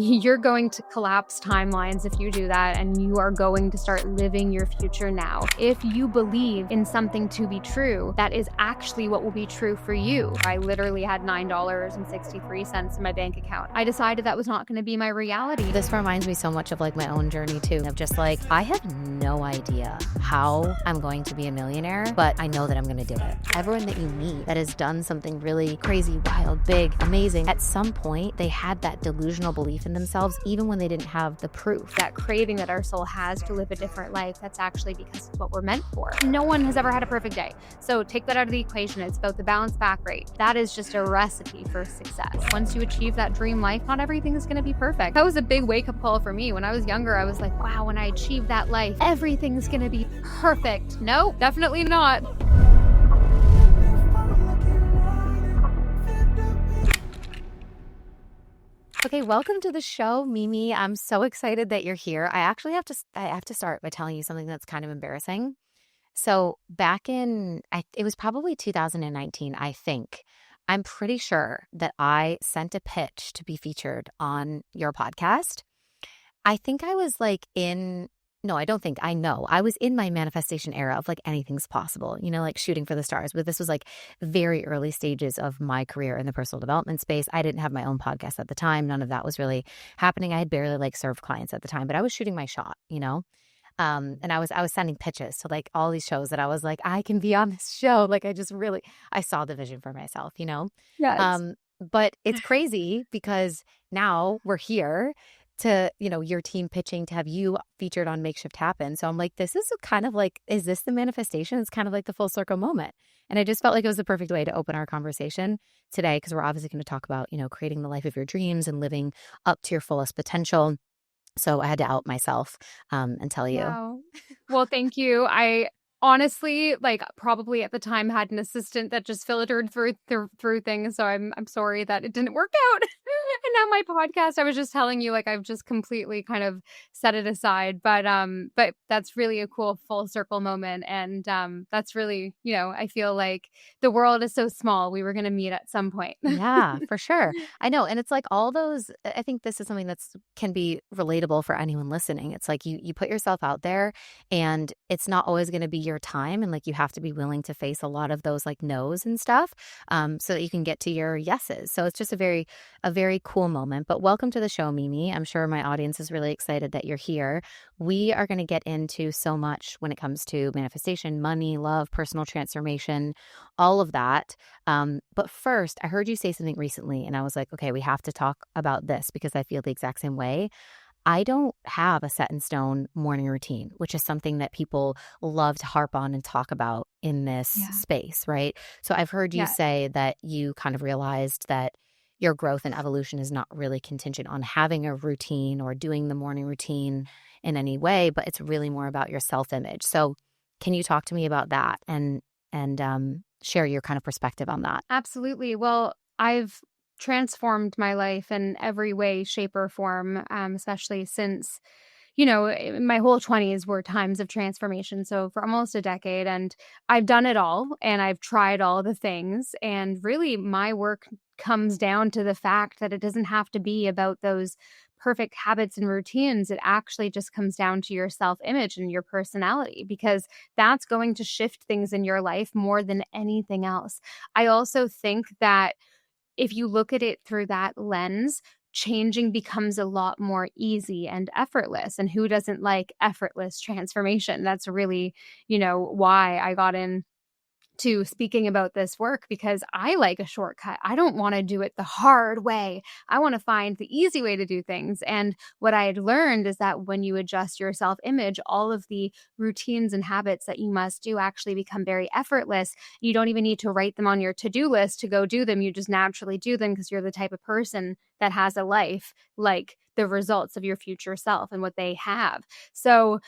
You're going to collapse timelines if you do that, and you are going to start living your future now. If you believe in something to be true, that is actually what will be true for you. I literally had $9.63 in my bank account. I decided that was not going to be my reality. This reminds me so much of like my own journey too, of just like, I have no idea how I'm going to be a millionaire, but I know that I'm going to do it. Everyone that you meet that has done something really crazy, wild, big, amazing, at some point they had that delusional belief in themselves, even when they didn't have the proof. That craving that our soul has to live a different life, that's actually because it's what we're meant for. No one has ever had a perfect day. So take that out of the equation. It's about the bounce back rate. That is just a recipe for success. Once you achieve that dream life, not everything is going to be perfect. That was a big wake-up call for me. When I was younger, I was like, wow, when I achieve that life, everything's going to be perfect. No, definitely not. Okay, welcome to the show, Mimi. I'm so excited that you're here. I actually have to start by telling you something that's kind of embarrassing. So back in, it was probably 2019, I think. I'm pretty sure that I sent a pitch to be featured on your podcast. I think I was like I know. I was in my manifestation era of like anything's possible, like shooting for the stars. But this was like very early stages of my career in the personal development space. I didn't have my own podcast at the time. None of that was really happening. I had barely like served clients at the time, but I was shooting my shot, and I was sending pitches to like all these shows that I was like, I can be on this show. Like I saw the vision for myself, Yes. But it's crazy because now we're here to, your team pitching to have you featured on Makeshift Happen. So I'm like, this is kind of like, is this the manifestation? It's kind of like the full circle moment. And I just felt like it was the perfect way to open our conversation today, because we're obviously going to talk about, creating the life of your dreams and living up to your fullest potential. So I had to out myself and tell you. Wow. Well, thank you. I honestly, like, probably at the time had an assistant that just filtered through things. So I'm sorry that it didn't work out. And now my podcast, I was just telling you, like, I've just completely kind of set it aside. But that's really a cool full circle moment. And that's really, I feel like the world is so small. We were going to meet at some point. Yeah, for sure. I know. And it's like all those, I think this is something that's can be relatable for anyone listening. It's like you put yourself out there, and it's not always going to be your time. And like, you have to be willing to face a lot of those like no's and stuff, so that you can get to your yeses. So it's just a very cool moment. But welcome to the show, Mimi. I'm sure my audience is really excited that you're here. We are going to get into so much when it comes to manifestation, money, love, personal transformation, all of that. But first, I heard you say something recently, and I was like, okay, we have to talk about this because I feel the exact same way. I don't have a set in stone morning routine, which is something that people love to harp on and talk about in this space, right? So I've heard you say that you kind of realized that your growth and evolution is not really contingent on having a routine or doing the morning routine in any way, but it's really more about your self-image. So can you talk to me about that and share your kind of perspective on that? Absolutely. Well, I've transformed my life in every way, shape, or form, especially since, my whole 20s were times of transformation. So for almost a decade, and I've done it all, and I've tried all the things. And really, my work comes down to the fact that it doesn't have to be about those perfect habits and routines. It actually just comes down to your self-image and your personality, because that's going to shift things in your life more than anything else. I also think that if you look at it through that lens, changing becomes a lot more easy and effortless. And who doesn't like effortless transformation? That's really, why I got in to speaking about this work, because I like a shortcut. I don't want to do it the hard way. I want to find the easy way to do things. And what I had learned is that when you adjust your self-image, all of the routines and habits that you must do actually become very effortless. You don't even need to write them on your to-do list to go do them. You just naturally do them because you're the type of person that has a life like the results of your future self and what they have. So,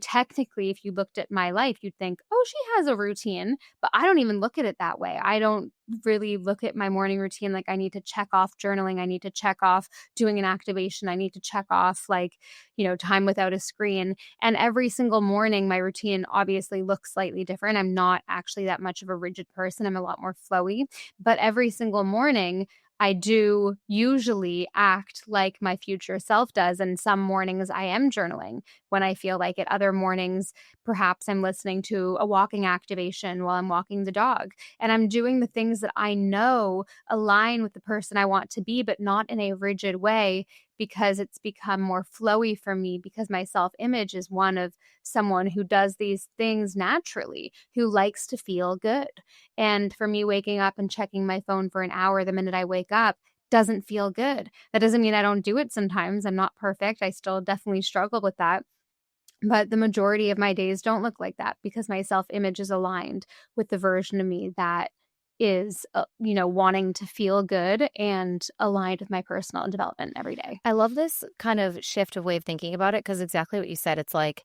technically, if you looked at my life, you'd think, oh, she has a routine, but I don't even look at it that way. I don't really look at my morning routine like I need to check off journaling. I need to check off doing an activation. I need to check off time without a screen. And every single morning, my routine obviously looks slightly different. I'm not actually that much of a rigid person. I'm a lot more flowy. But every single morning, I do usually act like my future self does. And some mornings I am journaling when I feel like it. Other mornings, perhaps I'm listening to a walking activation while I'm walking the dog. And I'm doing the things that I know align with the person I want to be, but not in a rigid way, because it's become more flowy for me, because my self image is one of someone who does these things naturally, who likes to feel good. And for me, waking up and checking my phone for an hour the minute I wake up doesn't feel good. That doesn't mean I don't do it sometimes. I'm not perfect. I still definitely struggle with that. But the majority of my days don't look like that, because my self image is aligned with the version of me that is, wanting to feel good and aligned with my personal development every day. I love this kind of shift of way of thinking about it, because exactly what you said. It's like,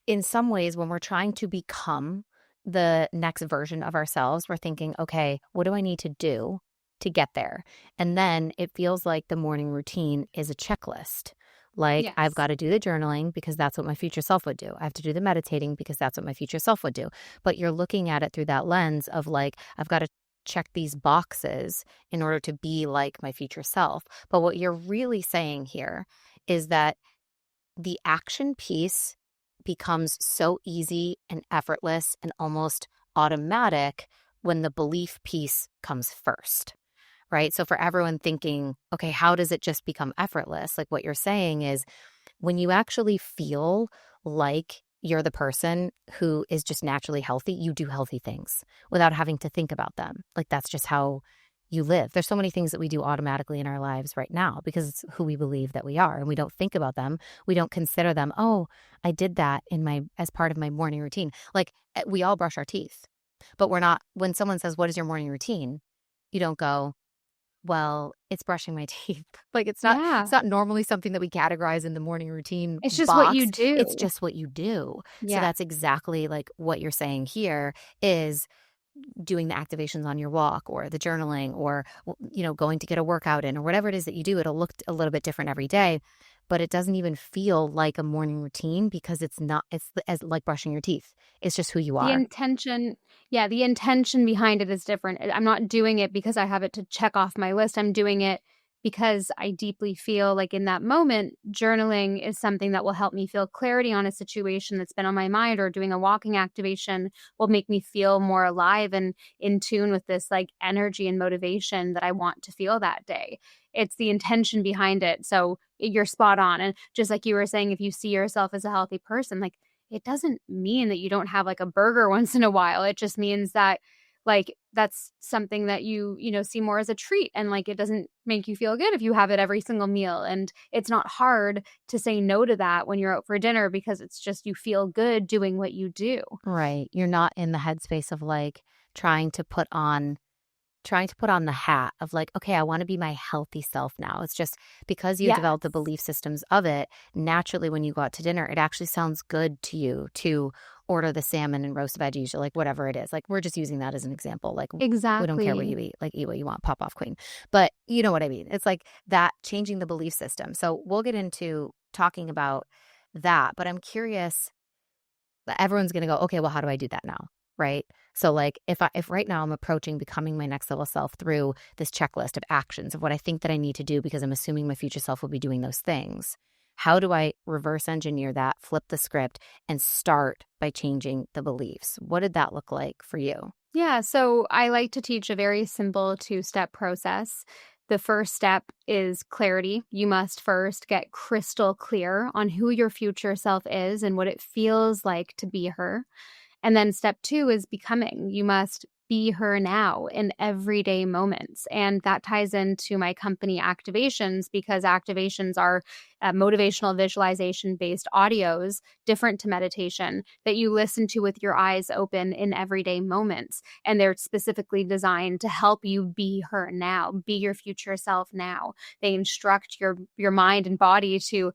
in some ways, when we're trying to become the next version of ourselves, we're thinking, okay, what do I need to do to get there? And then it feels like the morning routine is a checklist. Like, I've Yes. got to do the journaling because that's what my future self would do. I have to do the meditating because that's what my future self would do. But you're looking at it through that lens of like, I've got to check these boxes in order to be like my future self. But what you're really saying here is that the action piece becomes so easy and effortless and almost automatic when the belief piece comes first, right? So for everyone thinking, okay, how does it just become effortless? Like, what you're saying is, when you actually feel like you're the person who is just naturally healthy, you do healthy things without having to think about them. Like, that's just how you live. There's so many things that we do automatically in our lives right now because it's who we believe that we are, and we don't think about them. We don't consider them. Oh, I did that as part of my morning routine. Like, we all brush our teeth, but we're not, when someone says, "What is your morning routine?" You don't go, "Well, it's brushing my teeth." Like, it's Yeah. not normally something that we categorize in the morning routine It's just what you box. It's do. just what you do. So Yeah. that's exactly like what you're saying here is doing the activations on your walk, or the journaling, or going to get a workout in, or whatever it is that you do. It'll look a little bit different every day, but it doesn't even feel like a morning routine because it's not, as like brushing your teeth. It's just who you The are. intention Yeah, the intention behind it is different. I'm not doing it because I have it to check off my list. I'm doing it because I deeply feel like in that moment, journaling is something that will help me feel clarity on a situation that's been on my mind, or doing a walking activation will make me feel more alive and in tune with this like energy and motivation that I want to feel that day. It's the intention behind it. So you're spot on. And just like you were saying, if you see yourself as a healthy person, like, it doesn't mean that you don't have like a burger once in a while. It just means that like that's something that see more as a treat, and like it doesn't make you feel good if you have it every single meal. And it's not hard to say no to that when you're out for dinner, because it's just you feel good doing what you do. Right. You're not in the headspace of like trying to put on the hat of like, okay, I want to be my healthy self now. It's just because you've Yes. developed the belief systems of it, naturally, when you go out to dinner, it actually sounds good to you to order the salmon and roast veggies, or like whatever it is. Like, we're just using that as an example. Like, we don't care what Exactly. you eat, like, eat what you want, pop off queen. But you know what I mean? It's like that, changing the belief system. So we'll get into talking about that. But I'm curious, everyone's going to go, okay, well, how do I do that now? Right. So like, if right now I'm approaching becoming my next level self through this checklist of actions of what I think that I need to do, because I'm assuming my future self will be doing those things. How do I reverse engineer that, flip the script, and start by changing the beliefs? What did that look like for you? Yeah, so I like to teach a very simple two-step process. The first step is clarity. You must first get crystal clear on who your future self is and what it feels like to be her. And then step two is becoming. You must be her now in everyday moments. And that ties into my company activations, because activations are motivational visualization based audios, different to meditation, that you listen to with your eyes open in everyday moments. And they're specifically designed to help you be her now, be your future self now. They instruct your mind and body to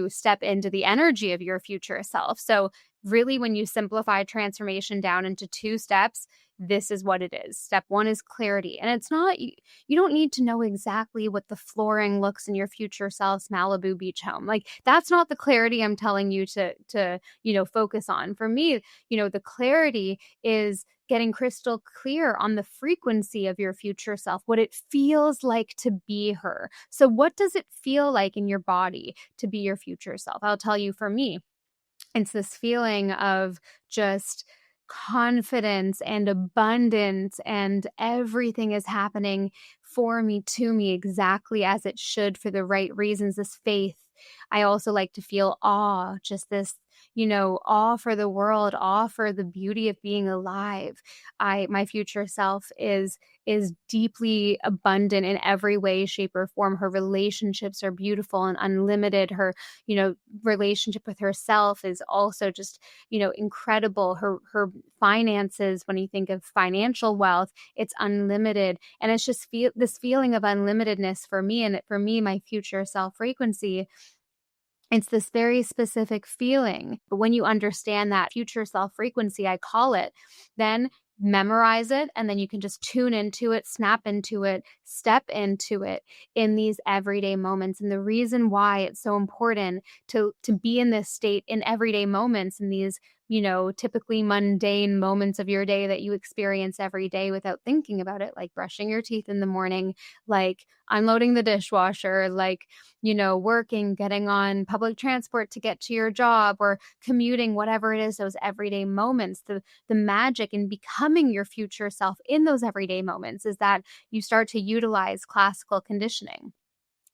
step into the energy of your future self. So really, when you simplify transformation down into 2 steps, this is what it is. Step 1 is clarity. And it's not, you don't need to know exactly what the flooring looks in your future self's Malibu beach home. Like, that's not the clarity I'm telling you to focus on. For me, the clarity is getting crystal clear on the frequency of your future self, what it feels like to be her. So, what does it feel like in your body to be your future self? I'll tell you, for me, it's this feeling of just confidence and abundance, and everything is happening for me, to me, exactly as it should, for the right reasons. This faith. I also like to feel awe, just this, awe for the world, awe for the beauty of being alive. My future self is deeply abundant in every way, shape, or form. Her relationships are beautiful and unlimited. Her, relationship with herself is also just, incredible. Her finances, when you think of financial wealth, it's unlimited. And it's just this feeling of unlimitedness for me. And for me, my future self frequency, it's this very specific feeling. But when you understand that future self frequency, I call it, then memorize it. And then you can just tune into it, snap into it, step into it in these everyday moments. And the reason why it's so important to be in this state in everyday moments, in these, typically mundane moments of your day that you experience every day without thinking about it, like brushing your teeth in the morning, like unloading the dishwasher, like, working, getting on public transport to get to your job, or commuting, whatever it is, those everyday moments, the magic in becoming your future self in those everyday moments is that you start to utilize classical conditioning.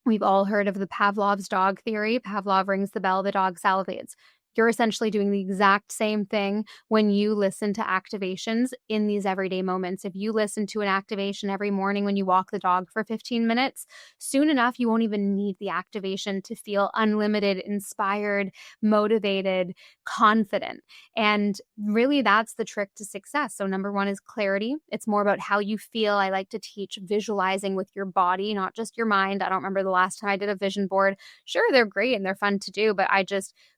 We've all heard of the Pavlov's dog theory. Pavlov rings the bell, the dog salivates. You're essentially doing the exact same thing when you listen to activations in these everyday moments. If you listen to an activation every morning when you walk the dog for 15 minutes, soon enough, you won't even need the activation to feel unlimited, inspired, motivated, confident. And really, that's the trick to success. So number 1 is clarity. It's more about how you feel. I like to teach visualizing with your body, not just your mind. I don't remember the last time I did a vision board. Sure, they're great and they're fun to do, but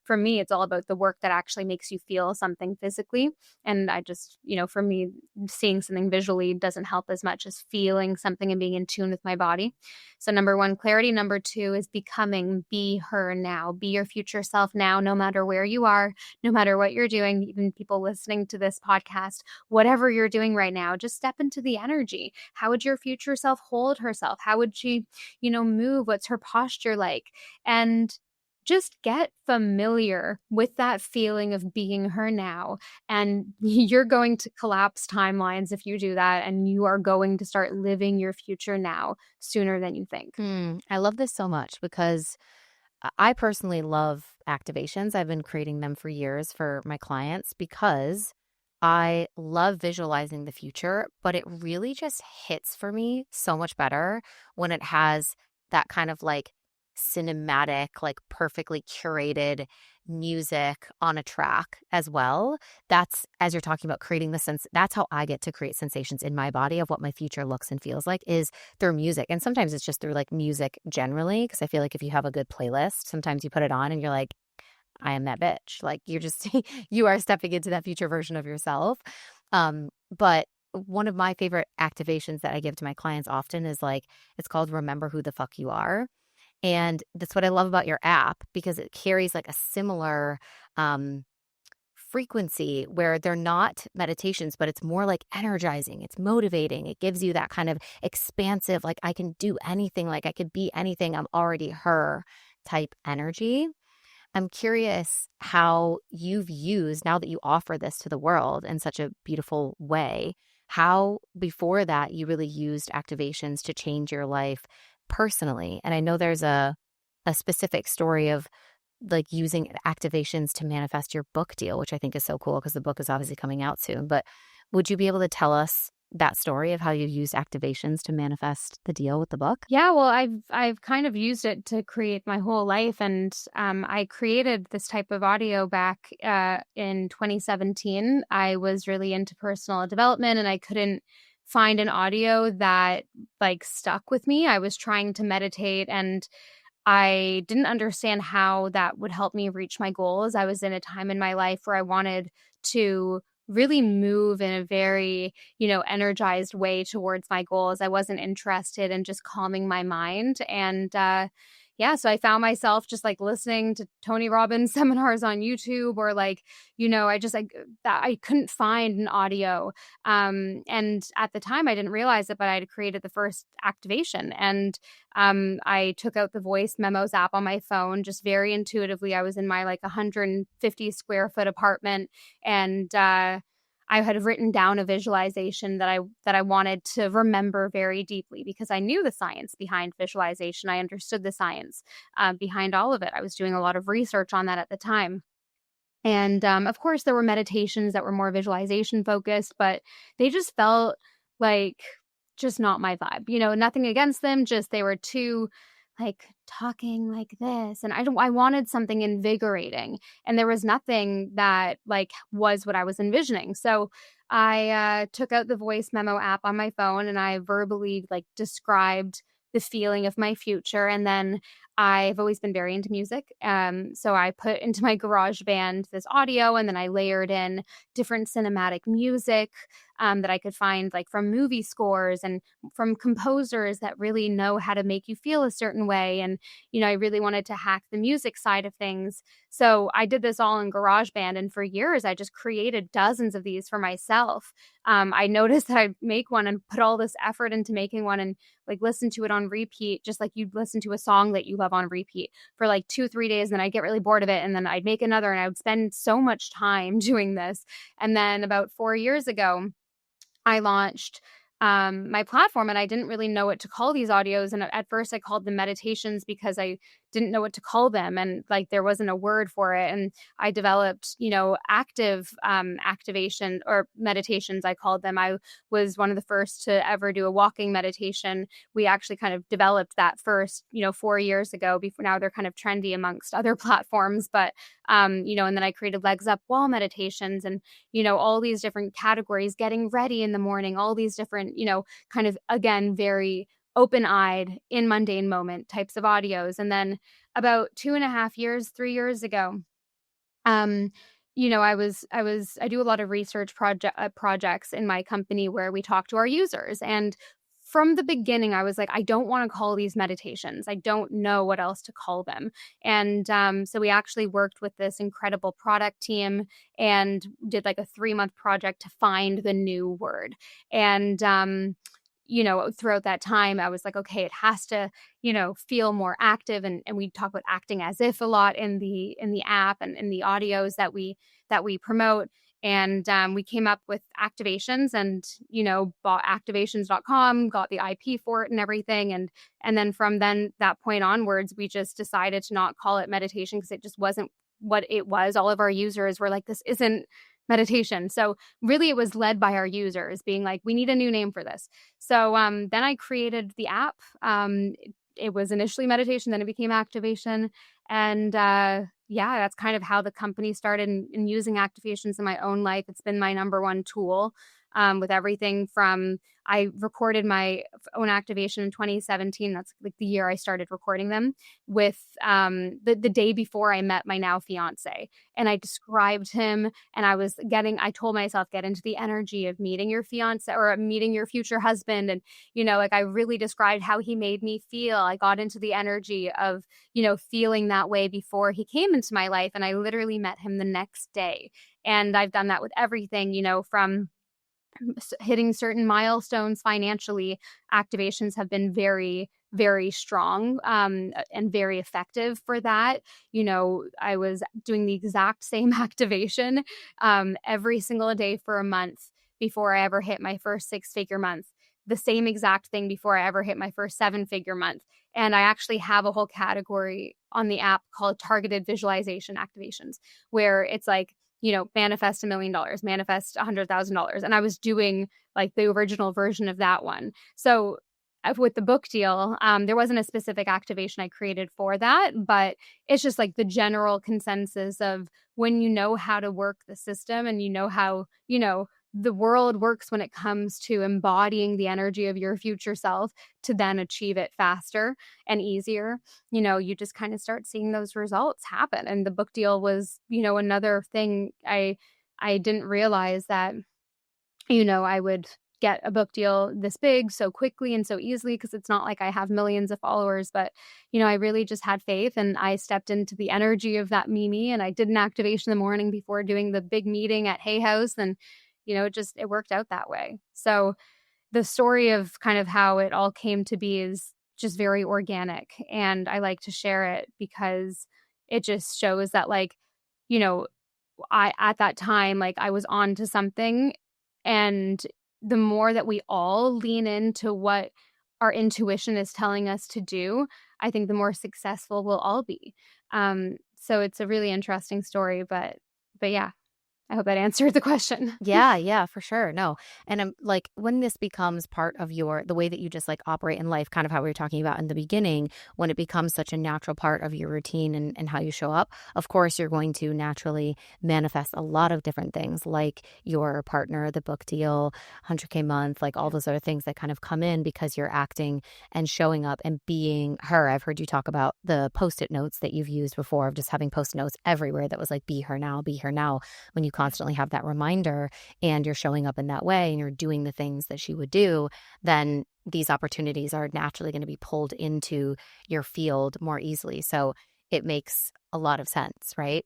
for me, it's all about the work that actually makes you feel something physically. And for me, seeing something visually doesn't help as much as feeling something and being in tune with my body. So number 1, clarity. Number 2 is becoming. Be her now. Be your future self now, no matter where you are, no matter what you're doing, even people listening to this podcast, whatever you're doing right now, just step into the energy. How would your future self hold herself? How would she, move? What's her posture like? And just get familiar with that feeling of being her now. And you're going to collapse timelines if you do that. And you are going to start living your future now sooner than you think. I love this so much because I personally love activations. I've been creating them for years for my clients because I love visualizing the future, but it really just hits for me so much better when it has that kind of like cinematic, like perfectly curated music on a track as well. That's, as you're talking about creating the sense, that's how I get to create sensations in my body of what my future looks and feels like, is through music. And sometimes it's just through like music generally, because I feel like if you have a good playlist, sometimes you put it on and you're like, I am that bitch. Like you're just, you are stepping into that future version of yourself. But one of my favorite activations that I give to my clients often is like, it's called Remember Who the Fuck You Are. And that's what I love about your app, because it carries like a similar frequency where they're not meditations, but it's more like energizing. It's motivating. It gives you that kind of expansive, like I can do anything, like I could be anything. I'm already her type energy. I'm curious how you've used, now that you offer this to the world in such a beautiful way, how before that you really used activations to change your life personally. And I know there's a specific story of like using activations to manifest your book deal, which I think is so cool because the book is obviously coming out soon. But would you be able to tell us that story of how you used activations to manifest the deal with the book? Yeah, well, I've kind of used it to create my whole life, and I created this type of audio back in 2017. I was really into personal development, and I couldn't find an audio that like stuck with me. I was trying to meditate, and I didn't understand how that would help me reach my goals. I was in a time in my life where I wanted to really move in a very, energized way towards my goals. I wasn't interested in just calming my mind. And yeah, so I found myself just like listening to Tony Robbins seminars on YouTube, or like, I just like that I couldn't find an audio. And at the time I didn't realize it, but I had created the first activation. And I took out the voice memos app on my phone just very intuitively. I was in my like 150 square foot apartment, and I had written down a visualization that I wanted to remember very deeply, because I knew the science behind visualization. I understood the science behind all of it. I was doing a lot of research on that at the time. And of course, there were meditations that were more visualization focused, but they just felt like just not my vibe. Nothing against them, just they were too like talking like this. And I wanted something invigorating, and there was nothing that like was what I was envisioning. So I took out the voice memo app on my phone, and I verbally like described the feeling of my future. And then I've always been very into music. So I put into my garage band this audio, and then I layered in different cinematic music that I could find like from movie scores and from composers that really know how to make you feel a certain way. And, I really wanted to hack the music side of things. So I did this all in GarageBand. And for years, I just created dozens of these for myself. I noticed that I'd make one and put all this effort into making one, and like listen to it on repeat, just like you'd listen to a song that you love on repeat for like 2-3 days. And then I'd get really bored of it. And then I'd make another, and I would spend so much time doing this. And then about 4 years ago, I launched my platform, and I didn't really know what to call these audios. And at first I called them meditations because I didn't know what to call them. And like, there wasn't a word for it. And I developed, active activation or meditations, I called them. I was one of the first to ever do a walking meditation. We actually kind of developed that first, 4 years ago. Before now, they're kind of trendy amongst other platforms. But, and then I created legs up wall meditations, and, all these different categories, getting ready in the morning, all these different, kind of, again, very open-eyed in mundane moment types of audios. And then about 2.5 years, 3 years ago, um, I do a lot of research projects in my company where we talk to our users. And from the beginning, I was like, I don't want to call these meditations. I don't know what else to call them. And so we actually worked with this incredible product team and did like a 3-month project to find the new word. And throughout that time, I was like, okay, it has to, feel more active. And we talk about acting as if a lot in the app and in the audios that we promote. And we came up with activations, and, bought activations.com, got the IP for it and everything. And then from that point onwards, we just decided to not call it meditation, because it just wasn't what it was. All of our users were like, this isn't meditation. So really it was led by our users being like, we need a new name for this. So then I created the app. It was initially meditation, then it became activation. And yeah, that's kind of how the company started in using activations in my own life. It's been my number one tool, with everything from, I recorded my own activation in 2017. That's like the year I started recording them, with the day before I met my now fiance. And I described him, and I told myself, get into the energy of meeting your fiance or meeting your future husband. And, like I really described how he made me feel. I got into the energy of, feeling that way before he came into my life. And I literally met him the next day. And I've done that with everything, from hitting certain milestones financially. Activations have been very, very strong, and very effective for that. I was doing the exact same activation every single day for a month before I ever hit my first 6-figure month. The same exact thing before I ever hit my first 7-figure month. And I actually have a whole category on the app called targeted visualization activations, where it's like, manifest $1 million, manifest $100,000. And I was doing like the original version of that one. So with the book deal, there wasn't a specific activation I created for that, but it's just like the general consensus of, when you know how to work the system, and how, the world works when it comes to embodying the energy of your future self to then achieve it faster and easier. You just kind of start seeing those results happen. And the book deal was, another thing I didn't realize that, I would get a book deal this big so quickly and so easily, because it's not like I have millions of followers, but I really just had faith, and I stepped into the energy of that Mimi, and I did an activation in the morning before doing the big meeting at Hay House, and it worked out that way. So the story of kind of how it all came to be is just very organic, and I like to share it because it just shows that, like, you know I at that time, like, I was on to something, and the more that we all lean into what our intuition is telling us to do, I think the more successful we'll all be. So it's a really interesting story, but yeah, I hope that answered the question. Yeah, yeah, for sure. No. And I'm like, when this becomes part of the way that you just like operate in life, kind of how we were talking about in the beginning, when it becomes such a natural part of your routine and how you show up, of course, you're going to naturally manifest a lot of different things like your partner, the book deal, 100K month, like all those other things that kind of come in because you're acting and showing up and being her. I've heard you talk about the post-it notes that you've used before of just having post-it notes everywhere that was like, be her now, when you constantly have that reminder and you're showing up in that way and you're doing the things that she would do, then these opportunities are naturally going to be pulled into your field more easily. So it makes a lot of sense, right?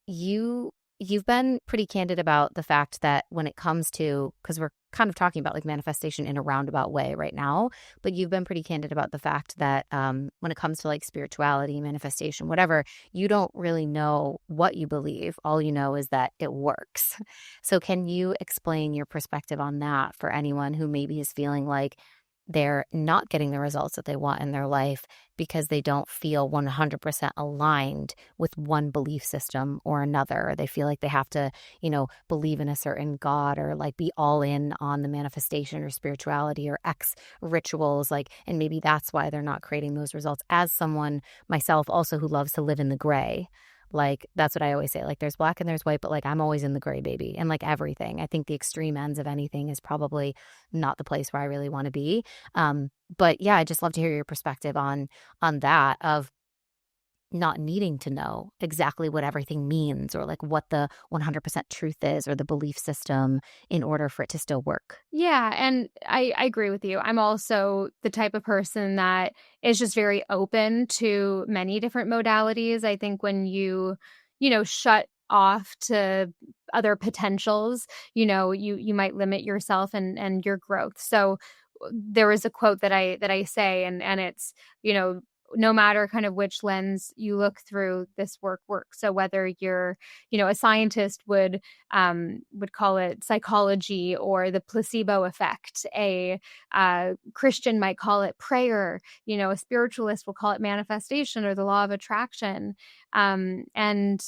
You've been pretty candid about the fact that when it comes to, because we're kind of talking about like manifestation in a roundabout way right now, but you've been pretty candid about the fact that when it comes to like spirituality, manifestation, whatever, you don't really know what you believe. All you know is that it works. So can you explain your perspective on that for anyone who maybe is feeling like they're not getting the results that they want in their life because they don't feel 100% aligned with one belief system or another? Or they feel like they have to, believe in a certain God or like be all in on the manifestation or spirituality or X rituals. Like, and maybe that's why they're not creating those results. As someone myself also who loves to live in the gray, like, that's what I always say. Like, there's black and there's white, but like, I'm always in the gray, baby. And like everything, I think the extreme ends of anything is probably not the place where I really want to be. But yeah, I just love to hear your perspective on that of not needing to know exactly what everything means or like what the 100% truth is or the belief system in order for it to still work. Yeah, and I agree with you. I'm also the type of person that is just very open to many different modalities. I think when shut off to other potentials, you might limit yourself and your growth. So there is a quote that I say, and it's, no matter kind of which lens you look through, this works. So whether you're, a scientist would call it psychology or the placebo effect. A Christian might call it prayer. A spiritualist will call it manifestation or the law of attraction. And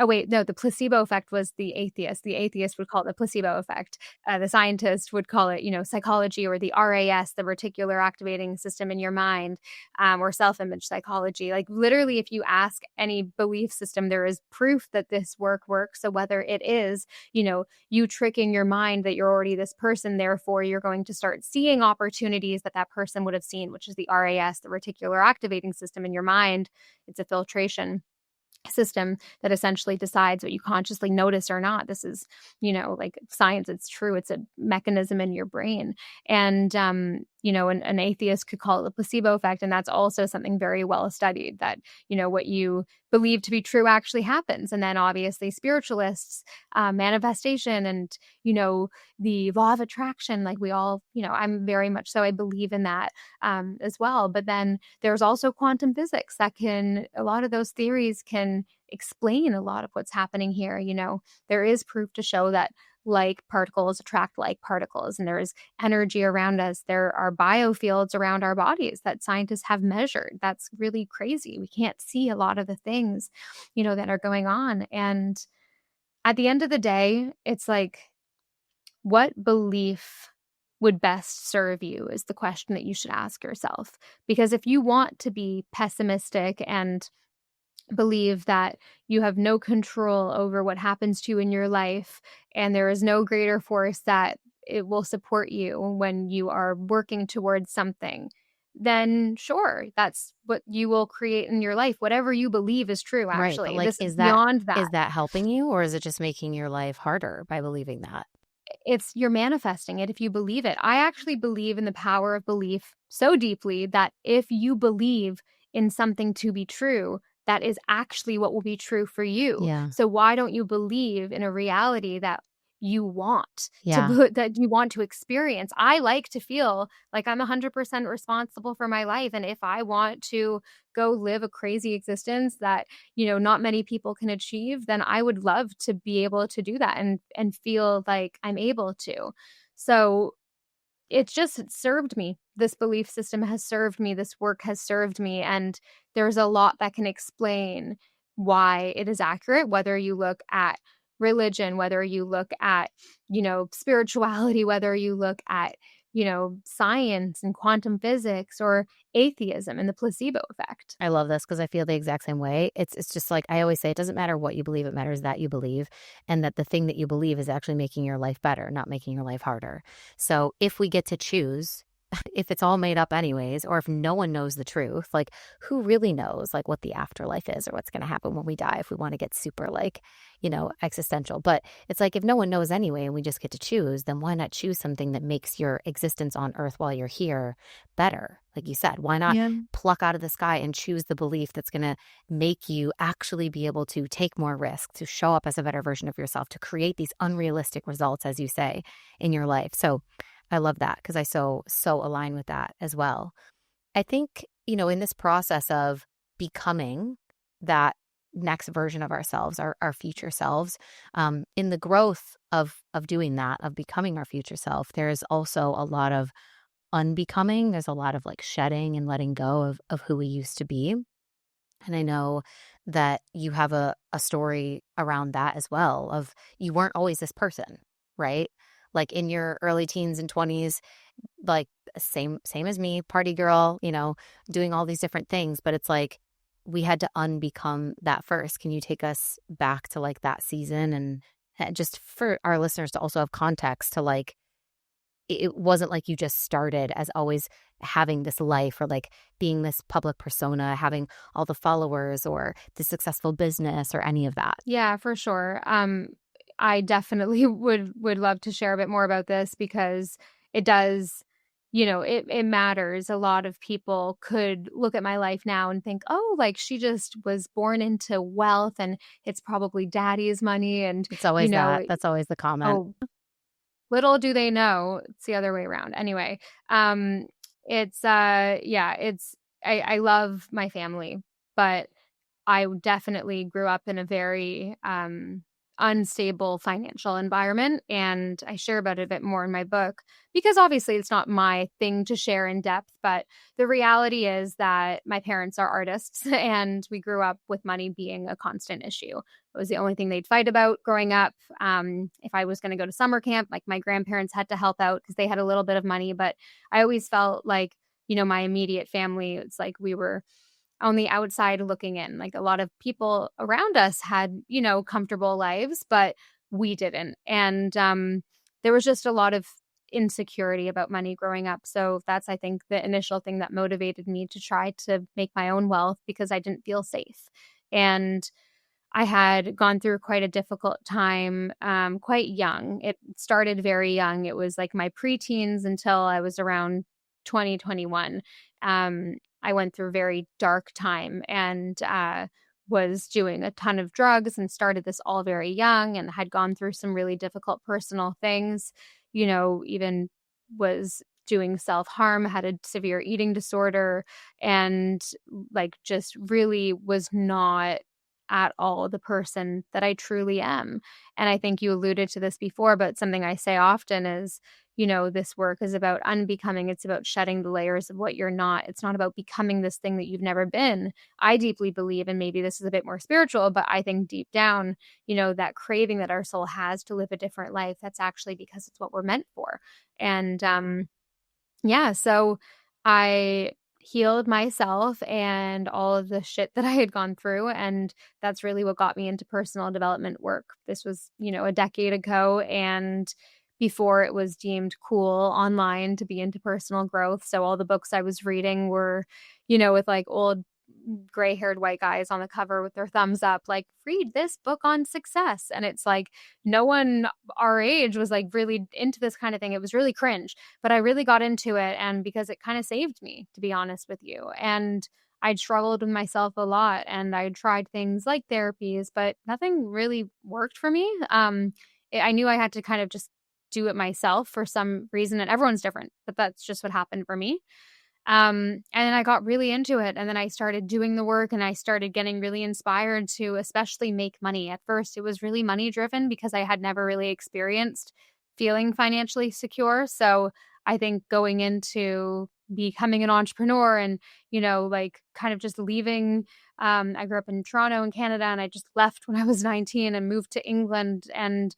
oh wait, no, the placebo effect was the atheist. The atheist would call it the placebo effect. The scientist would call it, psychology or the RAS, the reticular activating system in your mind, or self-image psychology. Like literally, if you ask any belief system, there is proof that this works. So whether it is, you tricking your mind that you're already this person, therefore you're going to start seeing opportunities that person would have seen, which is the RAS, the reticular activating system in your mind. It's a filtration system that essentially decides what you consciously notice or not. This is, like science, it's true. It's a mechanism in your brain. And, an atheist could call it the placebo effect. And that's also something very well studied, that, what you believe to be true actually happens. And then obviously spiritualists, manifestation and, the law of attraction, like we all, I'm very much so, I believe in that as well. But then there's also quantum physics a lot of those theories can explain a lot of what's happening here. There is proof to show that like particles attract like particles, and there is energy around us. There are biofields around our bodies that scientists have measured. That's really crazy. We can't see a lot of the things, that are going on. And at the end of the day, it's like, what belief would best serve you is the question that you should ask yourself. Because if you want to be pessimistic and believe that you have no control over what happens to you in your life, and there is no greater force that it will support you when you are working towards something, then sure, that's what you will create in your life. Whatever you believe is true, Right, but, actually. like, This is beyond that. is that helping you, or is it just making your life harder by believing that? It's you're manifesting it if you believe it. I actually believe in the power of belief so deeply that if you believe in something to be true, that is actually what will be true for you. Yeah, So why don't you believe in a reality that you want yeah, that you want to experience? I like to feel like I'm 100% responsible for my life, and if I want to go live a crazy existence that not many people can achieve, then I would love to be able to do that and feel like I'm able to. So it's just served me. This belief system has served me. This work has served me. And there's a lot that can explain why it is accurate, whether you look at religion, whether you look at, spirituality, whether you look at, science and quantum physics, or atheism and the placebo effect. I love this because I feel the exact same way. It's just like I always say, it doesn't matter what you believe, it matters that you believe, and that the thing that you believe is actually making your life better, not making your life harder. So if we get to choose, if it's all made up anyways, or if no one knows the truth, like who really knows like what the afterlife is or what's going to happen when we die, if we want to get super like, existential. But it's like if no one knows anyway and we just get to choose, then why not choose something that makes your existence on earth while you're here better? Like you said, why not Yeah. pluck out of the sky and choose the belief that's going to make you actually be able to take more risks, to show up as a better version of yourself, to create these unrealistic results, as you say, in your life. So I love that because I so align with that as well. I think, in this process of becoming that next version of ourselves, our future selves, in the growth of doing that, of becoming our future self, there's also a lot of unbecoming. There's a lot of like shedding and letting go of who we used to be. And I know that you have a story around that as well of you weren't always this person, right? Like in your early teens and 20s, like same as me, party girl, doing all these different things, but it's like we had to unbecome that first. Can you take us back to like that season and just for our listeners to also have context to like it wasn't like you just started as always having this life or like being this public persona, having all the followers or the successful business or any of that. Yeah, for sure. I definitely would love to share a bit more about this because it does, it matters. A lot of people could look at my life now and think, oh, like she just was born into wealth and it's probably daddy's money. And, It's always that. That's always the comment. oh, little do they know it's the other way around. Anyway, it's, yeah, I love my family, but I definitely grew up in a very unstable financial environment. And I share about it a bit more in my book because obviously it's not my thing to share in depth. But the reality is that my parents are artists and we grew up with money being a constant issue. It was the only thing they'd fight about growing up. If I was going to go to summer camp, like my grandparents had to help out because they had a little bit of money. But I always felt like, my immediate family, it's like we were on the outside looking in. Like a lot of people around us had, comfortable lives, but we didn't. And there was just a lot of insecurity about money growing up. So that's, I think, the initial thing that motivated me to try to make my own wealth because I didn't feel safe. And I had gone through quite a difficult time quite young. It started very young. It was like my preteens until I was around 2021. I went through a very dark time and was doing a ton of drugs and started this all very young and had gone through some really difficult personal things, even was doing self-harm, had a severe eating disorder, and like just really was not at all the person that I truly am. And I think you alluded to this before, but something I say often is, this work is about unbecoming. It's about shedding the layers of what you're not. It's not about becoming this thing that you've never been. I deeply believe, and maybe this is a bit more spiritual, but I think deep down, that craving that our soul has to live a different life, that's actually because it's what we're meant for. And yeah, so I healed myself and all of the shit that I had gone through. And that's really what got me into personal development work. This was, a decade ago. And before it was deemed cool online to be into personal growth. So all the books I was reading were, with like old gray haired white guys on the cover with their thumbs up, like, read this book on success. And it's like, no one our age was like really into this kind of thing. It was really cringe, but I really got into it. And because it kind of saved me, to be honest with you. And I'd struggled with myself a lot and I tried things like therapies, but nothing really worked for me. I knew I had to kind of just do it myself for some reason, and everyone's different, but that's just what happened for me. And I got really into it, and then I started doing the work and I started getting really inspired to especially make money. At first, it was really money driven because I had never really experienced feeling financially secure. So I think going into becoming an entrepreneur and, like kind of just leaving, I grew up in Toronto in Canada and I just left when I was 19 and moved to England and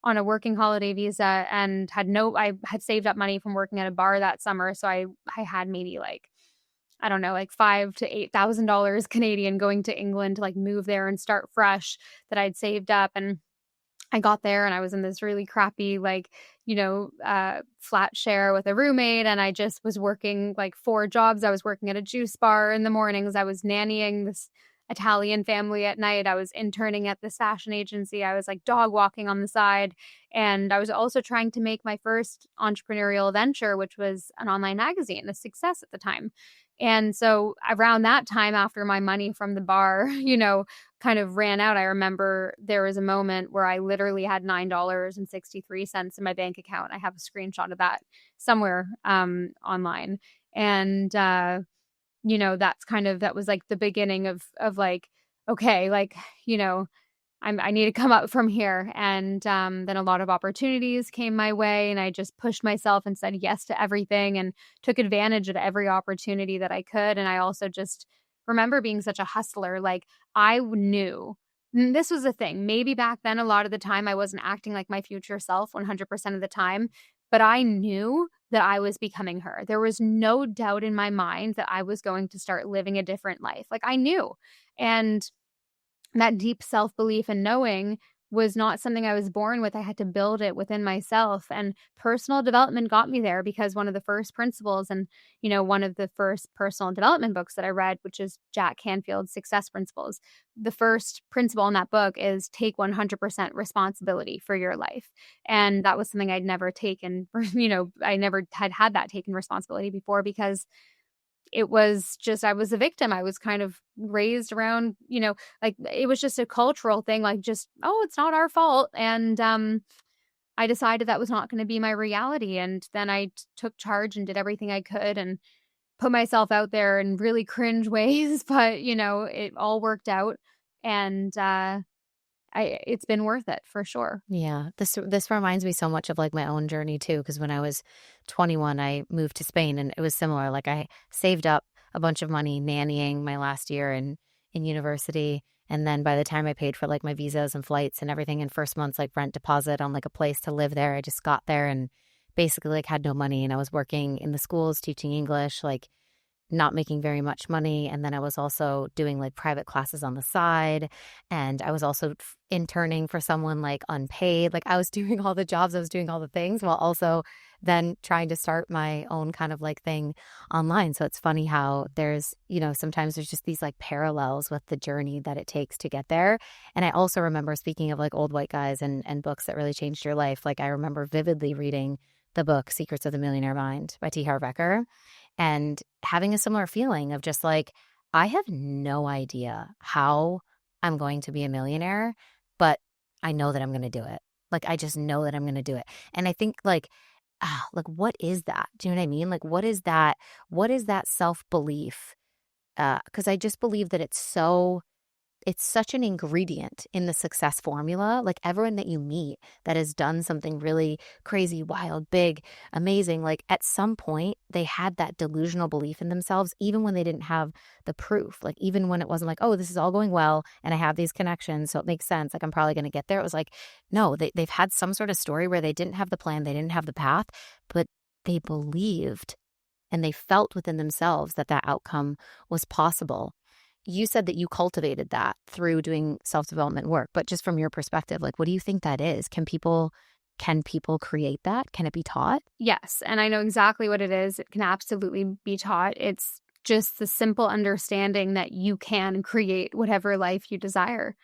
on a working holiday visa and I had saved up money from working at a bar that summer. So I had maybe like, I don't know, like five to $8,000 Canadian going to England to like move there and start fresh that I'd saved up. And I got there and I was in this really crappy, like, flat share with a roommate. And I just was working like 4 jobs. I was working at a juice bar in the mornings. I was nannying this Italian family at night. I was interning at this fashion agency. I was like dog walking on the side. And I was also trying to make my first entrepreneurial venture, which was an online magazine, a success at the time. And so around that time, after my money from the bar, kind of ran out, I remember there was a moment where I literally had $9.63 in my bank account. I have a screenshot of that somewhere online. And that was like the beginning of like, okay, like, I need to come up from here. And then a lot of opportunities came my way, and I just pushed myself and said yes to everything and took advantage of every opportunity that I could. And I also just remember being such a hustler. Like, I knew this was a thing. Maybe back then, a lot of the time, I wasn't acting like my future self 100% of the time, but I knew that I was becoming her. There was no doubt in my mind that I was going to start living a different life. Like, I knew. And that deep self-belief and knowing was not something I was born with. I had to build it within myself. And personal development got me there because one of the first principles and, one of the first personal development books that I read, which is Jack Canfield's Success Principles, the first principle in that book is take 100% responsibility for your life. And that was something I'd never taken, I never had that taken responsibility before because it was just, I was a victim. I was kind of raised around, like it was just a cultural thing, like just, oh, it's not our fault. And I decided that was not going to be my reality. And then I took charge and did everything I could and put myself out there in really cringe ways, but it all worked out. And it's been worth it for sure. Yeah, this reminds me so much of like my own journey too, because when I was 21, I moved to Spain and it was similar. Like I saved up a bunch of money nannying my last year in university. And then by the time I paid for like my visas and flights and everything and first month's like rent deposit on like a place to live there, I just got there and basically like had no money. And I was working in the schools teaching English, like not making very much money. And then I was also doing like private classes on the side. And I was also interning for someone like unpaid. Like I was doing all the jobs, I was doing all the things while also then trying to start my own kind of like thing online. So it's funny how there's, sometimes there's just these like parallels with the journey that it takes to get there. And I also remember, speaking of like old white guys and books that really changed your life, like I remember vividly reading the book Secrets of the Millionaire Mind by T. Harv Eker and having a similar feeling of just like, I have no idea how I'm going to be a millionaire, but I know that I'm going to do it. Like, I just know that I'm going to do it. And I think like, what is that? Do you know what I mean? Like, what is that? What is that self-belief? Because I just believe that it's such an ingredient in the success formula. Like everyone that you meet that has done something really crazy, wild, big, amazing, like at some point they had that delusional belief in themselves, even when they didn't have the proof. Like even when it wasn't like, oh, this is all going well and I have these connections, so it makes sense. Like I'm probably going to get there. It was like, no, they've had some sort of story where they didn't have the plan, they didn't have the path, but they believed and they felt within themselves that that outcome was possible. You said that you cultivated that through doing self-development work, but just from your perspective, like, what do you think that is? Can people create that? Can it be taught? Yes, and I know exactly what it is. It can absolutely be taught. It's just the simple understanding that you can create whatever life you desire.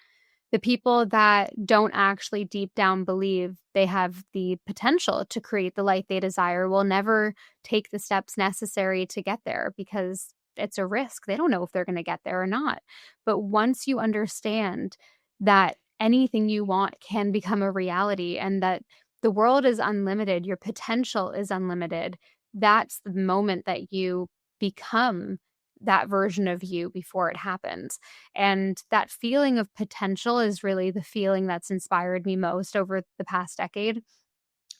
The people that don't actually deep down believe they have the potential to create the life they desire will never take the steps necessary to get there because it's a risk. They don't know if they're going to get there or not. But once you understand that anything you want can become a reality and that the world is unlimited, your potential is unlimited, that's the moment that you become that version of you before it happens. And that feeling of potential is really the feeling that's inspired me most over the past decade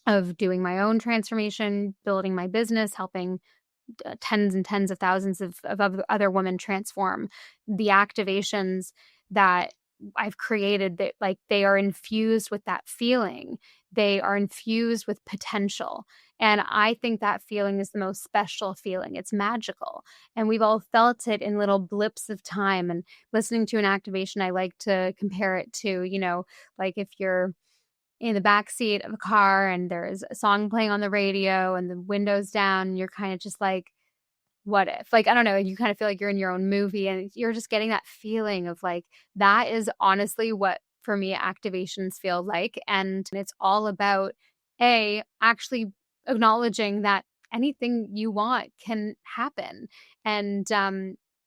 of doing my own transformation, building my business, helping tens and tens of thousands of other women transform. The activations that I've created, that like they are infused with that feeling. They are infused with potential. And I think that feeling is the most special feeling. It's magical. And we've all felt it in little blips of time. And listening to an activation, I like to compare it to, like if you're in the back seat of a car and there's a song playing on the radio and the windows down, you're kind of just like, what if? Like, I don't know, you kind of feel like you're in your own movie and you're just getting that feeling of like, that is honestly what for me activations feel like. And it's all about actually acknowledging that anything you want can happen. And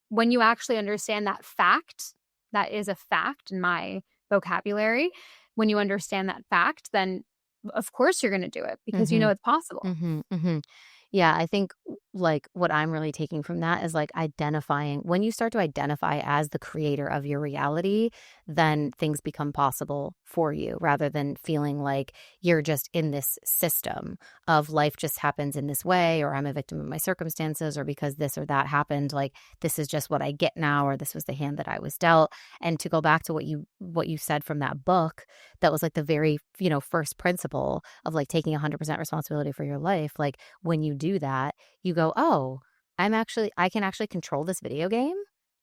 when you actually understand that fact, that is a fact in my vocabulary. When you understand that fact, then of course you're going to do it because you know Mhm. it's possible. Mhm. Mhm. Yeah, I think like what I'm really taking from that is like identifying when you start to identify as the creator of your reality, then things become possible for you rather than feeling like you're just in this system of life just happens in this way, or I'm a victim of my circumstances, or because this or that happened, like this is just what I get now, or this was the hand that I was dealt. And to go back to what you said from that book, that was like the very, first principle of like taking 100% responsibility for your life. Like when you do that, you go, "Oh, I can actually control this video game."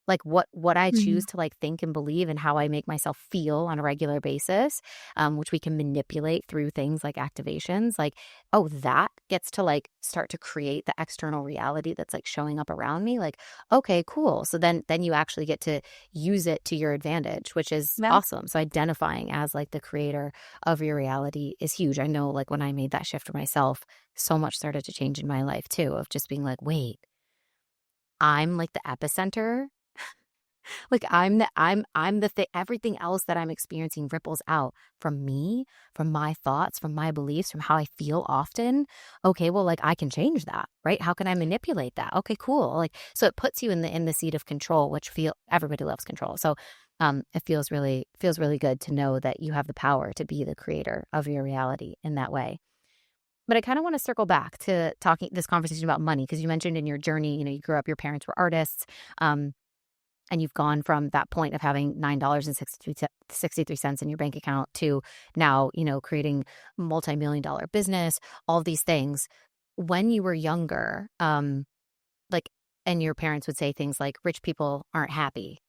Like what I choose Mhm. to like think and believe and how I make myself feel on a regular basis, which we can manipulate through things like activations. Like, oh, that gets to like start to create the external reality that's like showing up around me. Like, okay, cool. So then you actually get to use it to your advantage, which is Yeah. awesome. So identifying as like the creator of your reality is huge. I know like when I made that shift for myself, so much started to change in my life too, of just being like, wait, I'm like the epicenter. Like I'm the thing. Everything else that I'm experiencing ripples out from me, from my thoughts, from my beliefs, from how I feel often. Okay, well, like I can change that, right? How can I manipulate that? Okay, cool. Like so it puts you in the seat of control, which feel everybody loves control. So it feels really good to know that you have the power to be the creator of your reality in that way. But I kind of want to circle back to talking this conversation about money because you mentioned in your journey, you grew up, your parents were artists, and you've gone from that point of having $9.63 in your bank account to now, creating multi-million-dollar business, all these things. When you were younger, like, and your parents would say things like, "Rich people aren't happy."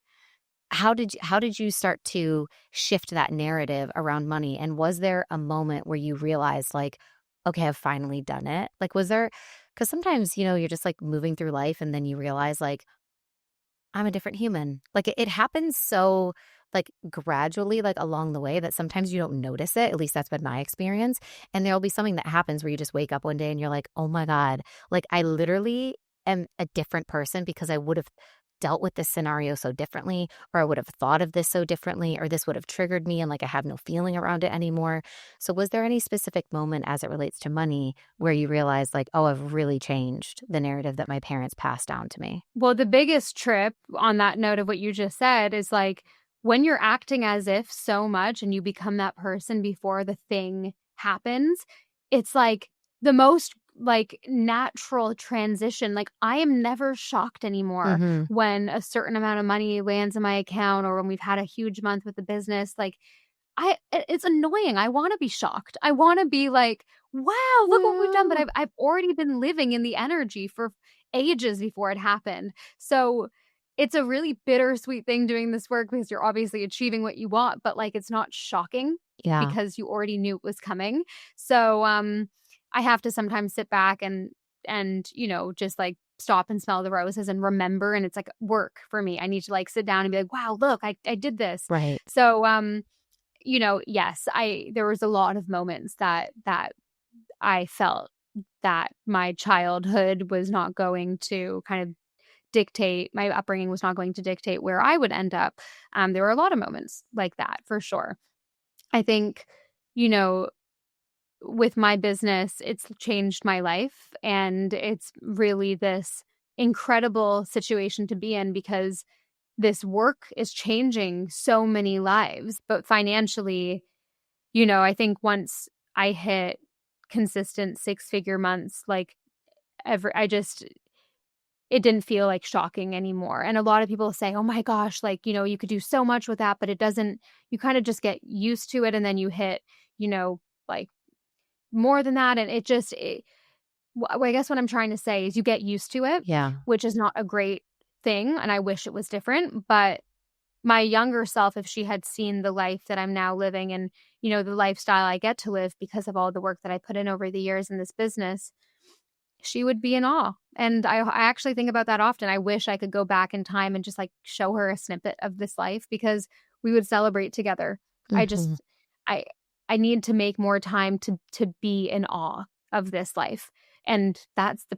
How did you start to shift that narrative around money? And was there a moment where you realized like, okay, I've finally done it? Like, was there, because sometimes, you're just like moving through life and then you realize like, I'm a different human. Like it happens so like gradually, like along the way that sometimes you don't notice it. At least that's been my experience. And there'll be something that happens where you just wake up one day and you're like, oh my God, like I literally am a different person because I would have dealt with this scenario so differently, or I would have thought of this so differently, or this would have triggered me and like I have no feeling around it anymore. So was there any specific moment as it relates to money where you realized like, oh, I've really changed the narrative that my parents passed down to me? Well, the biggest trip on that note of what you just said is like when you're acting as if so much and you become that person before the thing happens, it's like the most like natural transition. Like I am never shocked anymore Mm-hmm. when a certain amount of money lands in my account or when we've had a huge month with the business. Like it's annoying. I wanna be shocked. I wanna be like, "Wow, look what we've done," but Woo! I've already been living in the energy for ages before it happened. So it's a really bittersweet thing doing this work because you're obviously achieving what you want, but like it's not shocking Yeah. because you already knew it was coming. So I have to sometimes sit back and just like stop and smell the roses and remember, and it's like work for me. I need to like sit down and be like, wow, look, I did this. Right. So yes, I there was a lot of moments that I felt that my childhood was not going to kind of dictate my upbringing was not going to dictate where I would end up. There were a lot of moments like that for sure. I think, you know, with my business, it's changed my life and it's really this incredible situation to be in because this work is changing so many lives. But financially, I think once I hit consistent six-figure months, like it didn't feel like shocking anymore. And a lot of people say, oh my gosh, like, you could do so much with that, but it doesn't, you kind of just get used to it. And then you hit, like more than that. And I guess what I'm trying to say is you get used to it, Yeah. which is not a great thing. And I wish it was different. But my younger self, if she had seen the life that I'm now living and, the lifestyle I get to live because of all the work that I put in over the years in this business, she would be in awe. And I actually think about that often. I wish I could go back in time and just like show her a snippet of this life because we would celebrate together. I Mhm. just I I need to make more time to be in awe of this life. And that's the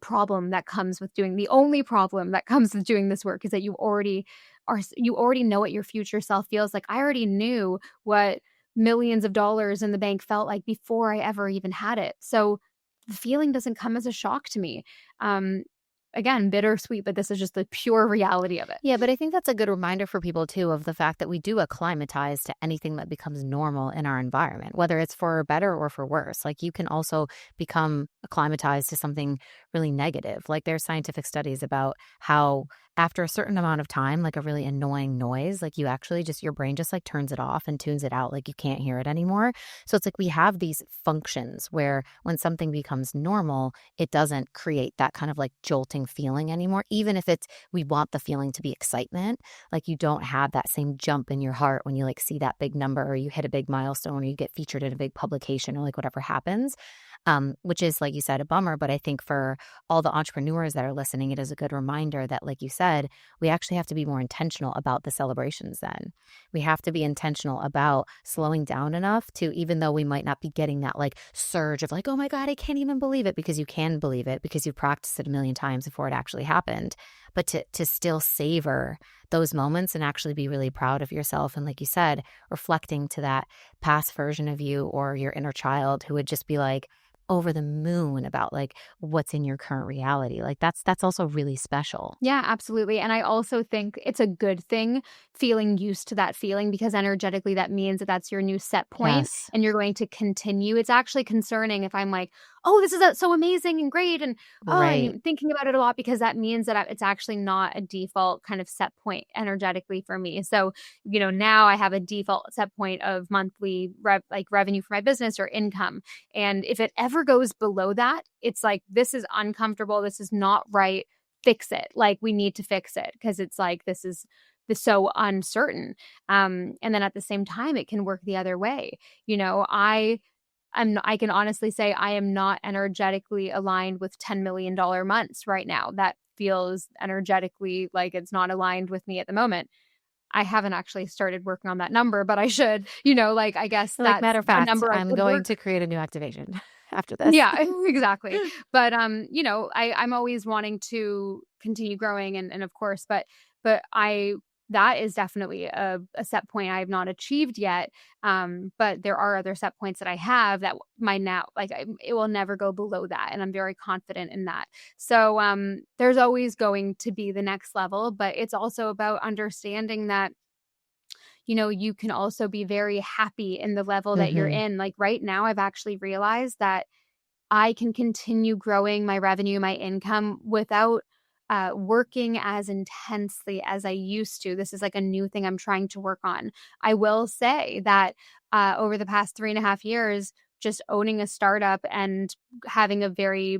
only problem that comes with doing this work is that you already know what your future self feels like. I already knew what millions of dollars in the bank felt like before I ever even had it. So the feeling doesn't come as a shock to me. Um, Again, bittersweet, but this is just the pure reality of it. Yeah, but I think that's a good reminder for people too of the fact that we do acclimatize to anything that becomes normal in our environment, whether it's for better or for worse. Like you can also become acclimatized to something really negative. Like there's scientific studies about how after a certain amount of time, like a really annoying noise, like you actually just your brain just like turns it off and tunes it out, like you can't hear it anymore. So it's like we have these functions where when something becomes normal, it doesn't create that kind of like jolting feeling anymore, even if it's we want the feeling to be excitement. Like you don't have that same jump in your heart when you like see that big number or you hit a big milestone or you get featured in a big publication or like whatever happens. Which is, like you said, a bummer. But I think for all the entrepreneurs that are listening, it is a good reminder that, like you said, we actually have to be more intentional about the celebrations then. We have to be intentional about slowing down enough to, even though we might not be getting that like surge of like, oh my God, I can't even believe it, because you can believe it because you've practiced it a million times before it actually happened. But to still savor those moments and actually be really proud of yourself. And like you said, reflecting to that past version of you or your inner child who would just be like, over the moon about like what's in your current reality. Like that's also really special. Yeah, absolutely. And I also think it's a good thing feeling used to that feeling because energetically that means that that's your new set point Yes. and you're going to continue. It's actually concerning if I'm like, oh, this is so amazing and great. And Right. I'm thinking about it a lot because that means that it's actually not a default kind of set point energetically for me. So, now I have a default set point of monthly revenue for my business or income. And if it ever goes below that, it's like, this is uncomfortable. This is not right, fix it. Like we need to fix it because it's like this is so uncertain. And then at the same time, it can work the other way. I can honestly say I am not energetically aligned with $10 million months right now. That feels energetically like it's not aligned with me at the moment. I haven't actually started working on that number, but I should. Like I guess Like that's matter of a fact, number I I'm could going work. to create a new activation after this. Yeah, exactly. But I'm always wanting to continue growing and of course, but I that is definitely a set point I have not achieved yet. But there are other set points that I have that my now it will never go below that, and I'm very confident in that. So there's always going to be the next level, but it's also about understanding that you can also be very happy in the level that you're Mhm. in. Like right now, I've actually realized that I can continue growing my revenue, my income without working as intensely as I used to. This is like a new thing I'm trying to work on. I will say that over the past 3.5 years, just owning a startup and having a very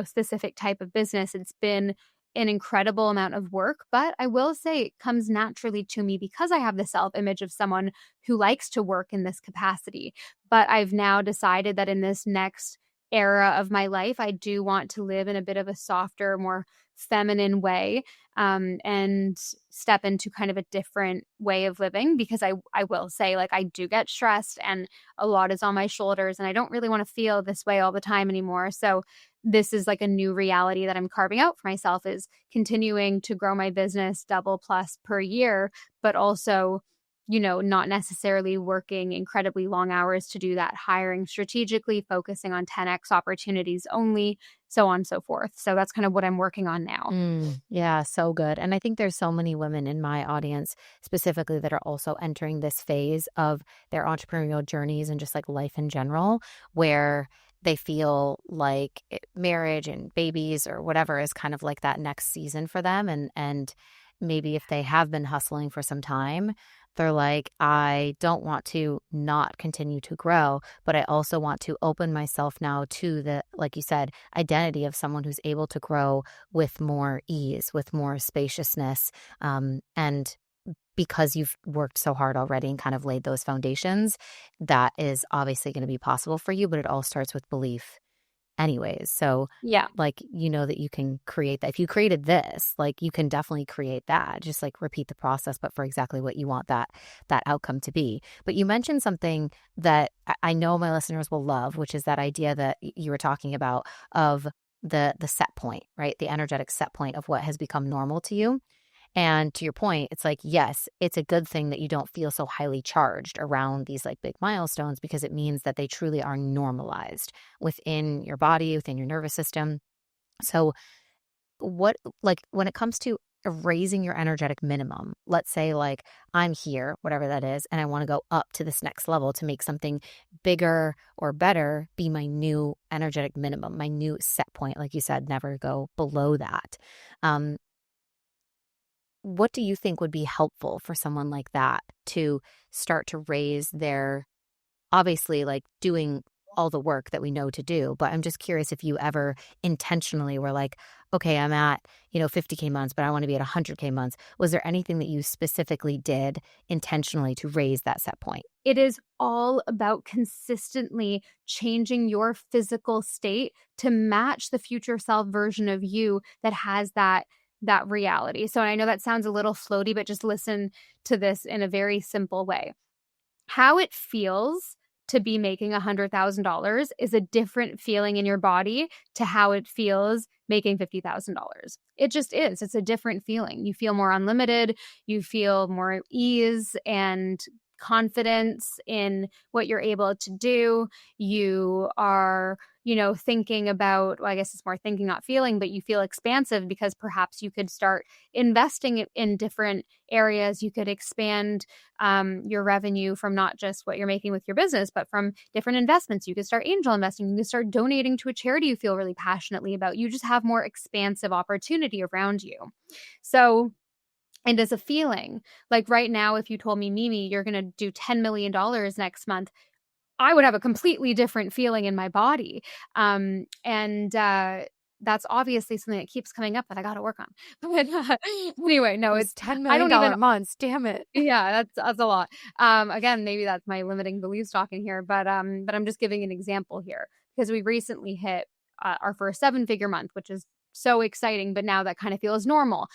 specific type of business. It's been an incredible amount of work, but I will say it comes naturally to me because I have the self-image of someone who likes to work in this capacity. But I've now decided that in this next era of my life, I do want to live in a bit of a softer, more feminine way, and step into kind of a different way of living, because I will say, like, I do get stressed and a lot is on my shoulders and I don't really want to feel this way all the time anymore. So this is like a new reality that I'm carving out for myself, is continuing to grow my business double plus per year, but also, not necessarily working incredibly long hours to do that, hiring strategically, focusing on 10x opportunities only, so on and so forth. So that's kind of what I'm working on now. Yeah, so good. And I think there's so many women in my audience specifically that are also entering this phase of their entrepreneurial journeys and just like life in general, where they feel like marriage and babies or whatever is kind of like that next season for them. And maybe if they have been hustling for some time, they're like, I don't want to not continue to grow, but I also want to open myself now to the, like you said, identity of someone who's able to grow with more ease, with more spaciousness. And because you've worked so hard already and kind of laid those foundations, that is obviously going to be possible for you, but it all starts with belief anyways. So Yeah. like, that you can create that. If you created this, like you can definitely create that. Just like repeat the process, but for exactly what you want that outcome to be. But you mentioned something that I know my listeners will love, which is that idea that you were talking about of the set point, right? The energetic set point of what has become normal to you. And to your point, it's like, yes, it's a good thing that you don't feel so highly charged around these like big milestones, because it means that they truly are normalized within your body, within your nervous system. So like when it comes to raising your energetic minimum, let's say like I'm here, whatever that is, and I want to go up to this next level to make something bigger or better be my new energetic minimum, my new set point. Like you said, never go below that. Um, what do you think would be helpful for someone like that to start to raise their, obviously like doing all the work that we know to do, but I'm just curious if you ever intentionally were like, okay, I'm at, 50K months, but I want to be at 100K months. Was there anything that you specifically did intentionally to raise that set point? It is all about consistently changing your physical state to match the future self version of you that has that reality. So I know that sounds a little floaty, but just listen to this in a very simple way. How it feels to be making $100,000 is a different feeling in your body to how it feels making $50,000. It just is. It's a different feeling. You feel more unlimited, you feel more ease and confidence in what you're able to do. You are, thinking about, well, I guess it's more thinking, not feeling, but you feel expansive because perhaps you could start investing in different areas. You could expand your revenue from not just what you're making with your business, but from different investments. You could start angel investing. You could start donating to a charity you feel really passionately about. You just have more expansive opportunity around you. So, and as a feeling, like right now, if you told me, Mimi, you're going to do $10 million next month, I would have a completely different feeling in my body. And that's obviously something that keeps coming up that I got to work on. But anyway, no, Those it's, $10 I million don't even, months. Damn it. yeah, that's a lot. Again, maybe that's my limiting beliefs talking here, but I'm just giving an example here because we recently hit our first 7-figure month, which is so exciting, but now that kind of feels normal.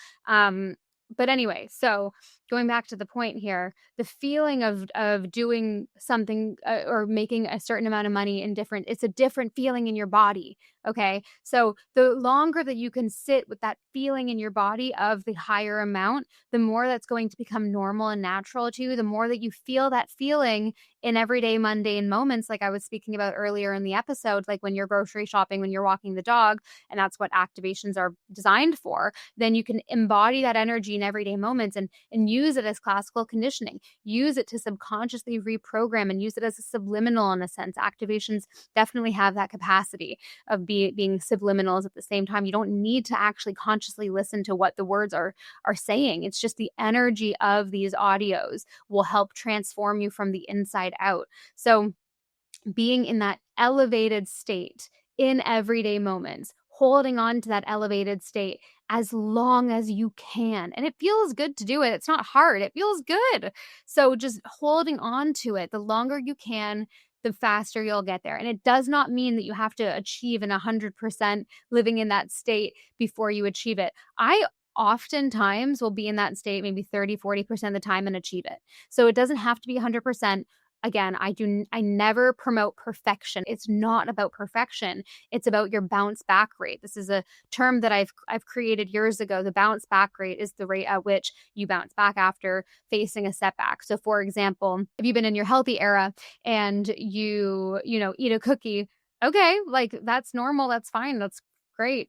But anyway, so going back to the point here, the feeling of doing something or making a certain amount of money it's a different feeling in your body. Okay. So the longer that you can sit with that feeling in your body of the higher amount, the more that's going to become normal and natural to you, the more that you feel that feeling in everyday mundane moments, like I was speaking about earlier in the episode, like when you're grocery shopping, when you're walking the dog, and that's what activations are designed for, then you can embody that energy in everyday moments and use it as classical conditioning, use it to subconsciously reprogram and use it as a subliminal in a sense. Activations definitely have that capacity of being subliminals at the same time. You don't need to actually consciously listen to what the words are saying. It's just the energy of these audios will help transform you from the inside out. So being in that elevated state in everyday moments, holding on to that elevated state as long as you can. And it feels good to do it. It's not hard. It feels good. So just holding on to it, the longer you can, the faster you'll get there. And it does not mean that you have to achieve an 100% living in that state before you achieve it. I oftentimes will be in that state maybe 30-40% of the time and achieve it. So it doesn't have to be 100%. Again, I never promote perfection. It's not about perfection. It's about your bounce back rate. This is a term that I've created years ago. The bounce back rate is the rate at which you bounce back after facing a setback. So for example, if you've been in your healthy era and you eat a cookie, okay, like that's normal, that's fine, that's great,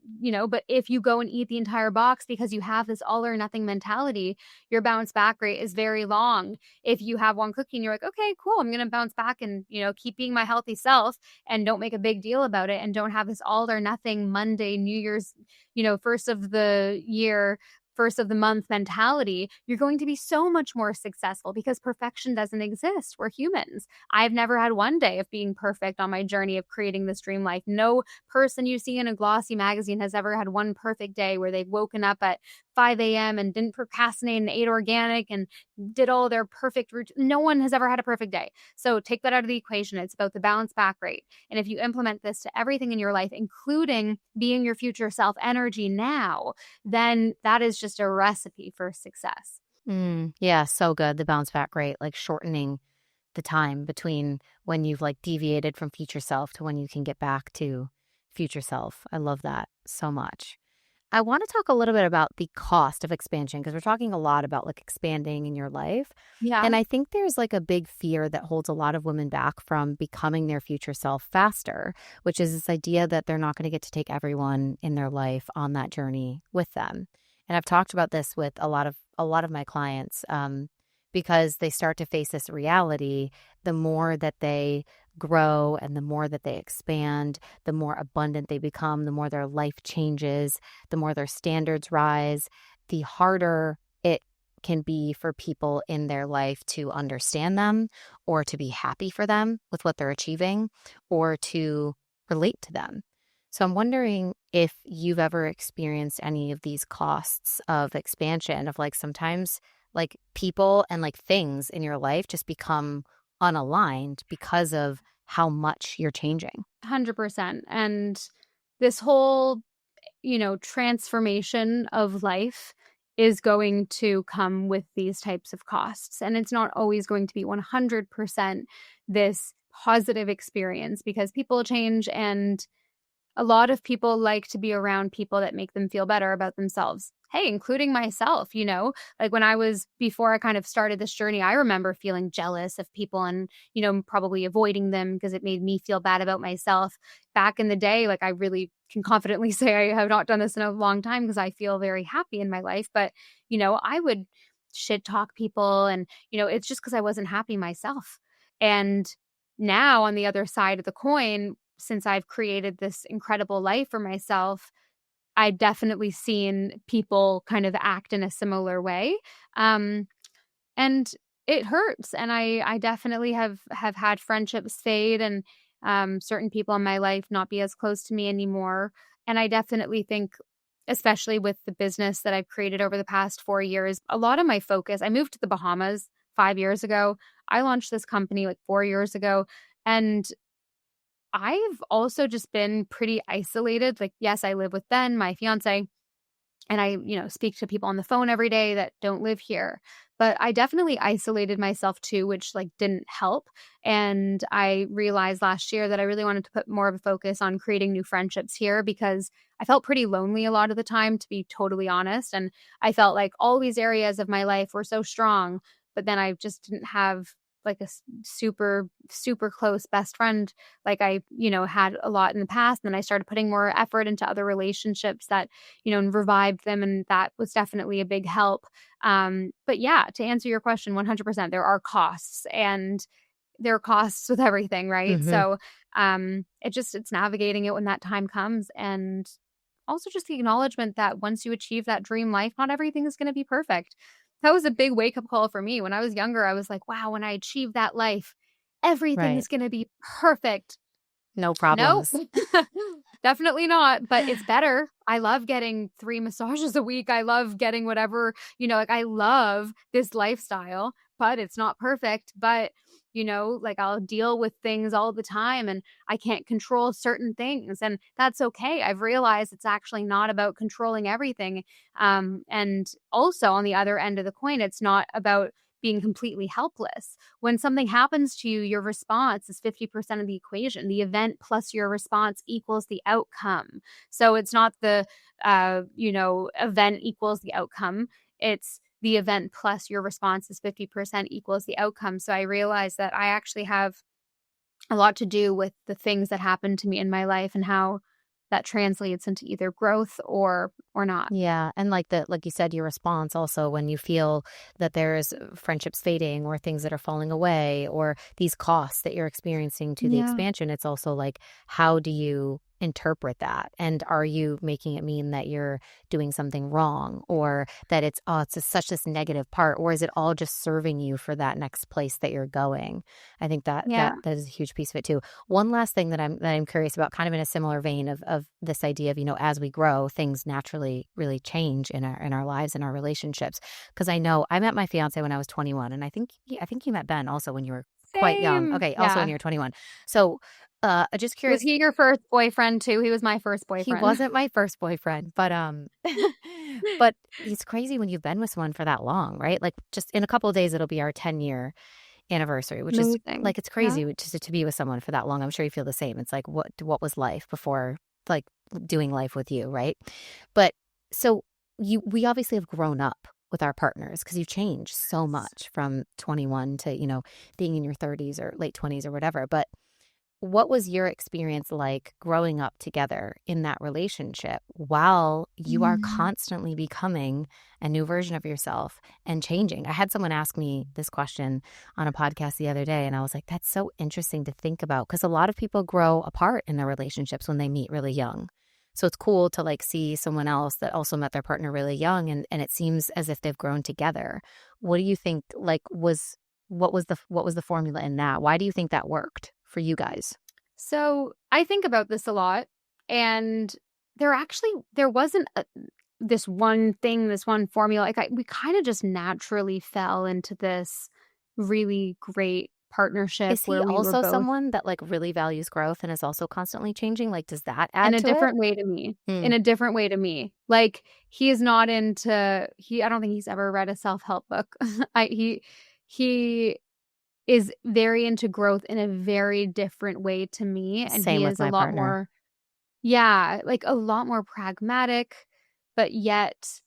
but if you go and eat the entire box because you have this all or nothing mentality, your bounce back rate is very long. If you have one cookie and you're like, okay, cool, I'm going to bounce back and, keep being my healthy self and don't make a big deal about it and don't have this all or nothing Monday, New Year's, first of the year, first of the month mentality, you're going to be so much more successful because perfection doesn't exist. We're humans. I've never had one day of being perfect on my journey of creating this dream life. No person you see in a glossy magazine has ever had one perfect day where they've woken up at 5 a.m. and didn't procrastinate and ate organic and did all their perfect routine. No one has ever had a perfect day. So take that out of the equation. It's about the bounce back rate. And if you implement this to everything in your life, including being your future self energy now, then that is just a recipe for success. Yeah, so good. The bounce back rate, like shortening the time between when you've like deviated from future self to when you can get back to future self. I love that so much. I want to talk a little bit about the cost of expansion because we're talking a lot about like expanding in your life. Yeah, And I think there's like a big fear that holds a lot of women back from becoming their future self faster, which is this idea that they're not going to get to take everyone in their life on that journey with them. And I've talked about this with a lot of my clients because they start to face this reality. The more that they grow and the more that they expand, the more abundant they become, the more their life changes, the more their standards rise, the harder it can be for people in their life to understand them or to be happy for them with what they're achieving or to relate to them. So I'm wondering if you've ever experienced any of these costs of expansion of like sometimes like people and like things in your life just become unaligned because of how much you're changing. 100%. And this whole, transformation of life is going to come with these types of costs. And it's not always going to be 100% this positive experience because people change and a lot of people like to be around people that make them feel better about themselves. Hey, including myself, like before I kind of started this journey, I remember feeling jealous of people and, probably avoiding them because it made me feel bad about myself. Back in the day, like I really can confidently say I have not done this in a long time because I feel very happy in my life. But, I would shit talk people and, it's just because I wasn't happy myself. And now on the other side of the coin, since I've created this incredible life for myself, I've definitely seen people kind of act in a similar way. And it hurts. And I definitely have had friendships fade and certain people in my life not be as close to me anymore. And I definitely think, especially with the business that I've created over the past 4 years, a lot of my focus, I moved to the Bahamas 5 years ago. I launched this company like 4 years ago. And I've also just been pretty isolated. Like, yes, I live with Ben, my fiance, and I, speak to people on the phone every day that don't live here. But I definitely isolated myself too, which like didn't help. And I realized last year that I really wanted to put more of a focus on creating new friendships here because I felt pretty lonely a lot of the time, to be totally honest. And I felt like all these areas of my life were so strong, but then I just didn't have like a super, super close best friend like I, had a lot in the past. And then I started putting more effort into other relationships that, and revived them. And that was definitely a big help. But yeah, to answer your question, 100%, there are costs and there are costs with everything, right? Mm-hmm. So it's navigating it when that time comes. And also just the acknowledgement that once you achieve that dream life, not everything is going to be perfect. That was a big wake up call for me. When I was younger, I was like, wow, when I achieve that life, everything Right. is going to be perfect. No Nope. problems. Definitely not, but it's better. I love getting 3 massages a week. I love getting whatever, like, I love this lifestyle, but it's not perfect. But, like, I'll deal with things all the time and I can't control certain things, and that's okay. I've realized it's actually not about controlling everything. And also on the other end of the coin, it's not about being completely helpless. When something happens to you, your response is 50% of the equation. The event plus your response equals the outcome. So it's not the, event equals the outcome. It's the event plus your response is 50% equals the outcome. So I realized that I actually have a lot to do with the things that happen to me in my life and how that translates into either growth or not. Yeah, and like you said, your response also when you feel that there's friendships fading or things that are falling away or these costs that you're experiencing to the Yeah. expansion, it's also like, how do you interpret that? And are you making it mean that you're doing something wrong or that it's such this negative part, or is it all just serving you for that next place that you're going? I think that Yeah. that is a huge piece of it too. One last thing that I'm curious about, kind of in a similar vein of this idea of, as we grow, things naturally really change in our lives and our relationships. Because I know I met my fiance when I was 21, and I think you met Ben also when you were quite young. Same. Okay, also when Yeah. you were 21. So, just Was curious. he your first boyfriend too? He was my first He boyfriend. wasn't my first boyfriend, but it's crazy when you've been with someone for that long, right? Like just in a couple of days, it'll be our 10-year anniversary, which is Amazing. like, it's Yeah. crazy to be with someone for that long. I'm sure you feel the same. It's like, what was life before, like, doing life with you, right? But so we obviously have grown up with our partners because you change so much from 21 to, being in your 30s or late 20s or whatever. But what was your experience like growing up together in that relationship while you are Mm. constantly becoming a new version of yourself and changing? I had someone ask me this question on a podcast the other day, and I was like, that's so interesting to think about because a lot of people grow apart in their relationships when they meet really young. So it's cool to like see someone else that also met their partner really young and it seems as if they've grown together. What do you think what was the formula in that? Why do you think that worked for you guys? So I think about this a lot, and there wasn't this one thing, this one formula. Like we kind of just naturally fell into this really great partnership Is he where we were also both someone that, like, really values growth and is also constantly changing? Like, does that in add a to it? different way to me. In Mm, a different way to me. Like he is not into he. I don't think he's ever read a self help book. He is very into growth in a very different way to me, and same he with is a my lot partner. more yeah, like, a lot more pragmatic, but yet,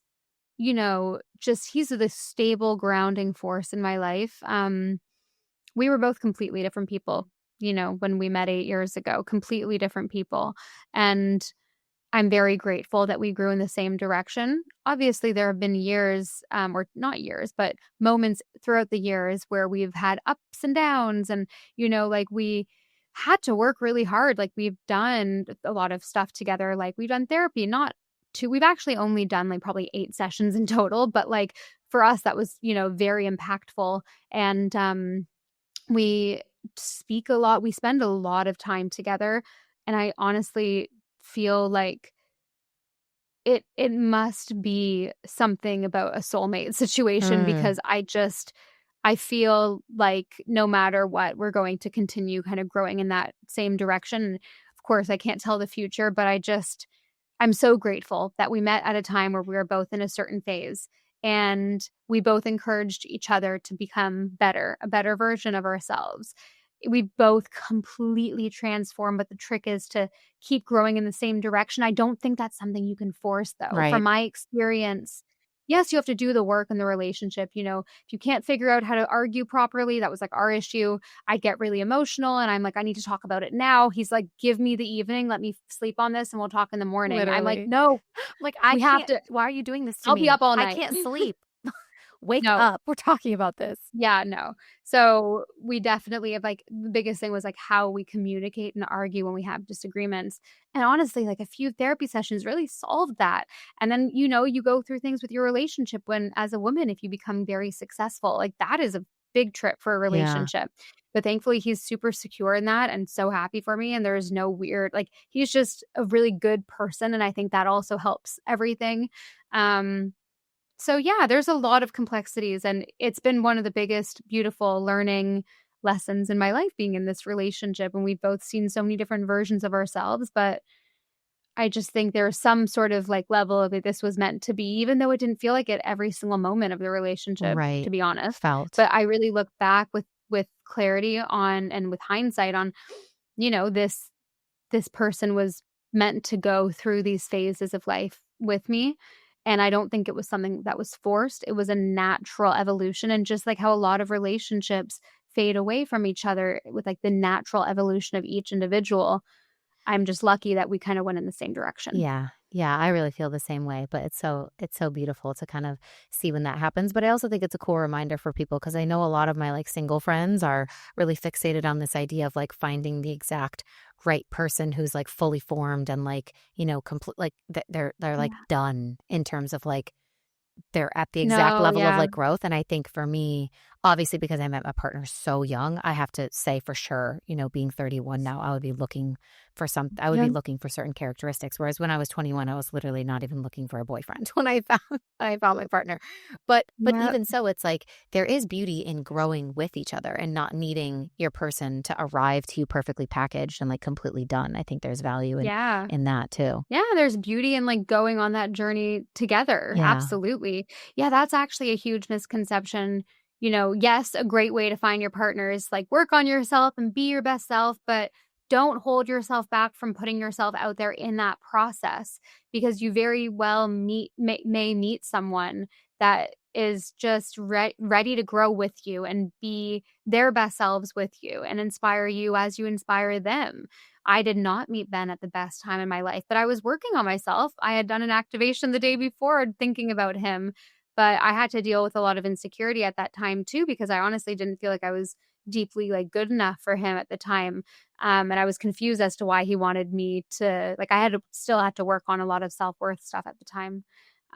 just he's the stable grounding force in my life. We were both completely different people, when we met 8 years ago, completely different people, and I'm very grateful that we grew in the same direction. Obviously, there have been years, or not years, but moments throughout the years where we've had ups and downs, and like we had to work really hard. Like we've done a lot of stuff together. Like we've done therapy, not two. We've actually only done like probably 8 sessions in total, but like for us, that was very impactful. And we speak a lot. We spend a lot of time together, and I honestly feel like it must be something about a soulmate situation Mm, because I feel like no matter what, we're going to continue kind of growing in that same direction. Of course, I can't tell the future, but I'm so grateful that we met at a time where we were both in a certain phase and we both encouraged each other to become better, a better version of ourselves. We both completely transformed, but the trick is to keep growing in the same direction. I don't think that's something you can force, though. From right. my experience, yes, you have to do the work in the relationship. If you can't figure out how to argue properly, that was like our issue. I get really emotional and I'm like, I need to talk about it now. He's like, give me the evening, let me sleep on this and we'll talk in the morning. I'm like, Literally. no, I'm like, "I we have can't to, why are you doing this to I'll be me? up all I night. can't sleep. Wake No, up. We're talking about this." yeah, no. So we definitely have like the biggest thing was like how we communicate and argue when we have disagreements. And honestly, like a few therapy sessions really solved that. And then, you go through things with your relationship when, as a woman, if you become very successful, like that is a big trip for a Yeah. relationship. But thankfully, he's super secure in that and so happy for me, and there's no weird like, he's just a really good person, and I think that also helps everything. Um, so yeah, there's a lot of complexities, and it's been one of the biggest beautiful learning lessons in my life being in this relationship, and we've both seen so many different versions of ourselves, but I just think there's some sort of, like, level of it this was meant to be, even though it didn't feel like it every single moment of the relationship, Right. to be honest. Felt. But I really look back with clarity on and with hindsight on, this person was meant to go through these phases of life with me, and I don't think it was something that was forced. It was a natural evolution, and just like how a lot of relationships fade away from each other with, like, the natural evolution of each individual, I'm just lucky that we kinda went in the same direction. Yeah. Yeah, I really feel the same way, but it's so beautiful to kind of see when that happens, but I also think it's a cool reminder for people because I know a lot of my, like, single friends are really fixated on this idea of, like, finding the exact right person who's, like, fully formed and, like, complete like, they're, like, Yeah. done in terms of, like, they're at the exact No, level of, yeah. like, growth, and I think for me, obviously, because I met my partner so young, I have to say for sure, being 31 now, I would Yeah. be looking for certain characteristics, whereas when I was 21, I was literally not even looking for a boyfriend when I found my partner. But Yeah. even so, it's like there is beauty in growing with each other and not needing your person to arrive to you perfectly packaged and, like, completely done. I think there's value in Yeah. in that too. Yeah, there's beauty in, like, going on that journey together, Yeah. absolutely. Yeah, that's actually a huge misconception. Yes, a great way to find your partner is, like, work on yourself and be your best self, but don't hold yourself back from putting yourself out there in that process because you very well may meet someone that is just ready to grow with you and be their best selves with you and inspire you as you inspire them. I did not meet Ben at the best time in my life, but I was working on myself. I had done an activation the day before thinking about him, but I had to deal with a lot of insecurity at that time too because I honestly didn't feel like I was deeply like good enough for him at the time. And I was confused as to why he wanted me to like I had to still had to work on a lot of self-worth stuff at the time.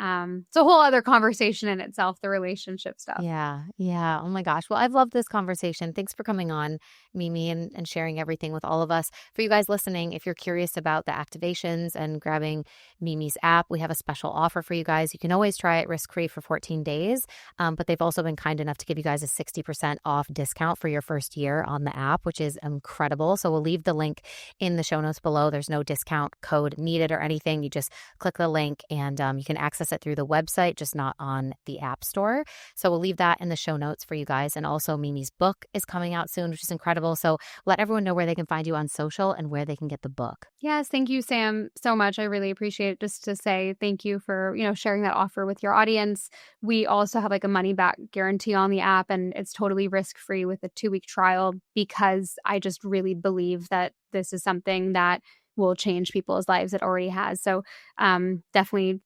It's a whole other conversation in itself, the relationship stuff. Yeah, yeah. Oh my gosh. Well, I've loved this conversation. Thanks for coming on, Mimi, and sharing everything with all of us. For you guys listening, if you're curious about the activations and grabbing Mimi's app, we have a special offer for you guys. You can always try it risk-free for 14 days, but they've also been kind enough to give you guys a 60% off discount for your first year on the app, which is incredible. So we'll leave the link in the show notes below. There's no discount code needed or anything. You just click the link and you can access it through the website, just not on the App Store. So we'll leave that in the show notes for you guys. And also Mimi's book is coming out soon, which is incredible. So let everyone know where they can find you on social and where they can get the book. Yes, thank you, Sam, so much. I really appreciate it. Just to say thank you for, sharing that offer with your audience. We also have like a money back guarantee on the app, and it's totally risk-free with a 2-week trial because I just really believe that this is something that will change people's lives. It already has. So definitely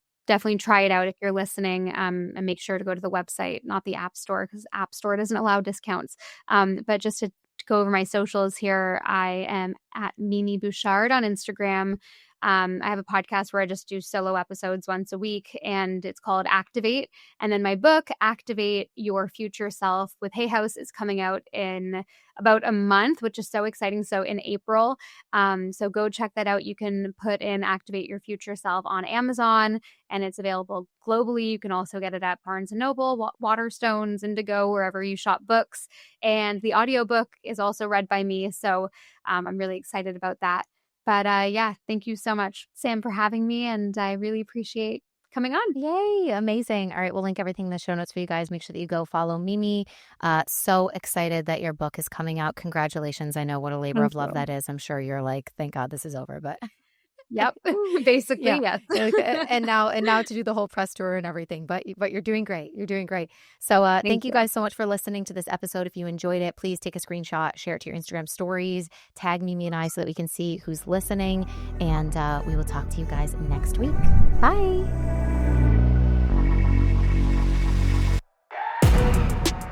try it out if you're listening, and make sure to go to the website, not the App Store, because App Store doesn't allow discounts. But just to go over my socials here, I am at Mimi Bouchard on Instagram. I have a podcast where I just do solo episodes once a week, and it's called Activate. And then my book, Activate Your Future Self with Hay House, is coming out in about a month, which is so exciting. So in April. So go check that out. You can put in Activate Your Future Self on Amazon, and it's available globally. You can also get it at Barnes & Noble, Waterstones, Indigo, wherever you shop books. And the audiobook is also read by me. So I'm really excited about that. But yeah, thank you so much, Sam, for having me. And I really appreciate coming on. Yay, amazing. All right, we'll link everything in the show notes for you guys. Make sure that you go follow Mimi. So excited that your book is coming out. Congratulations. I know what a labor Thank of love you. that is. I'm sure you're like, thank God this is over, but Yep. Basically, yeah. yes. And now to do the whole press tour and everything, but you're doing great. You're doing great. So thank you you. guys so much for listening to this episode. If you enjoyed it, please take a screenshot, share it to your Instagram stories, tag Mimi and I so that we can see who's listening. And we will talk to you guys next week. Bye.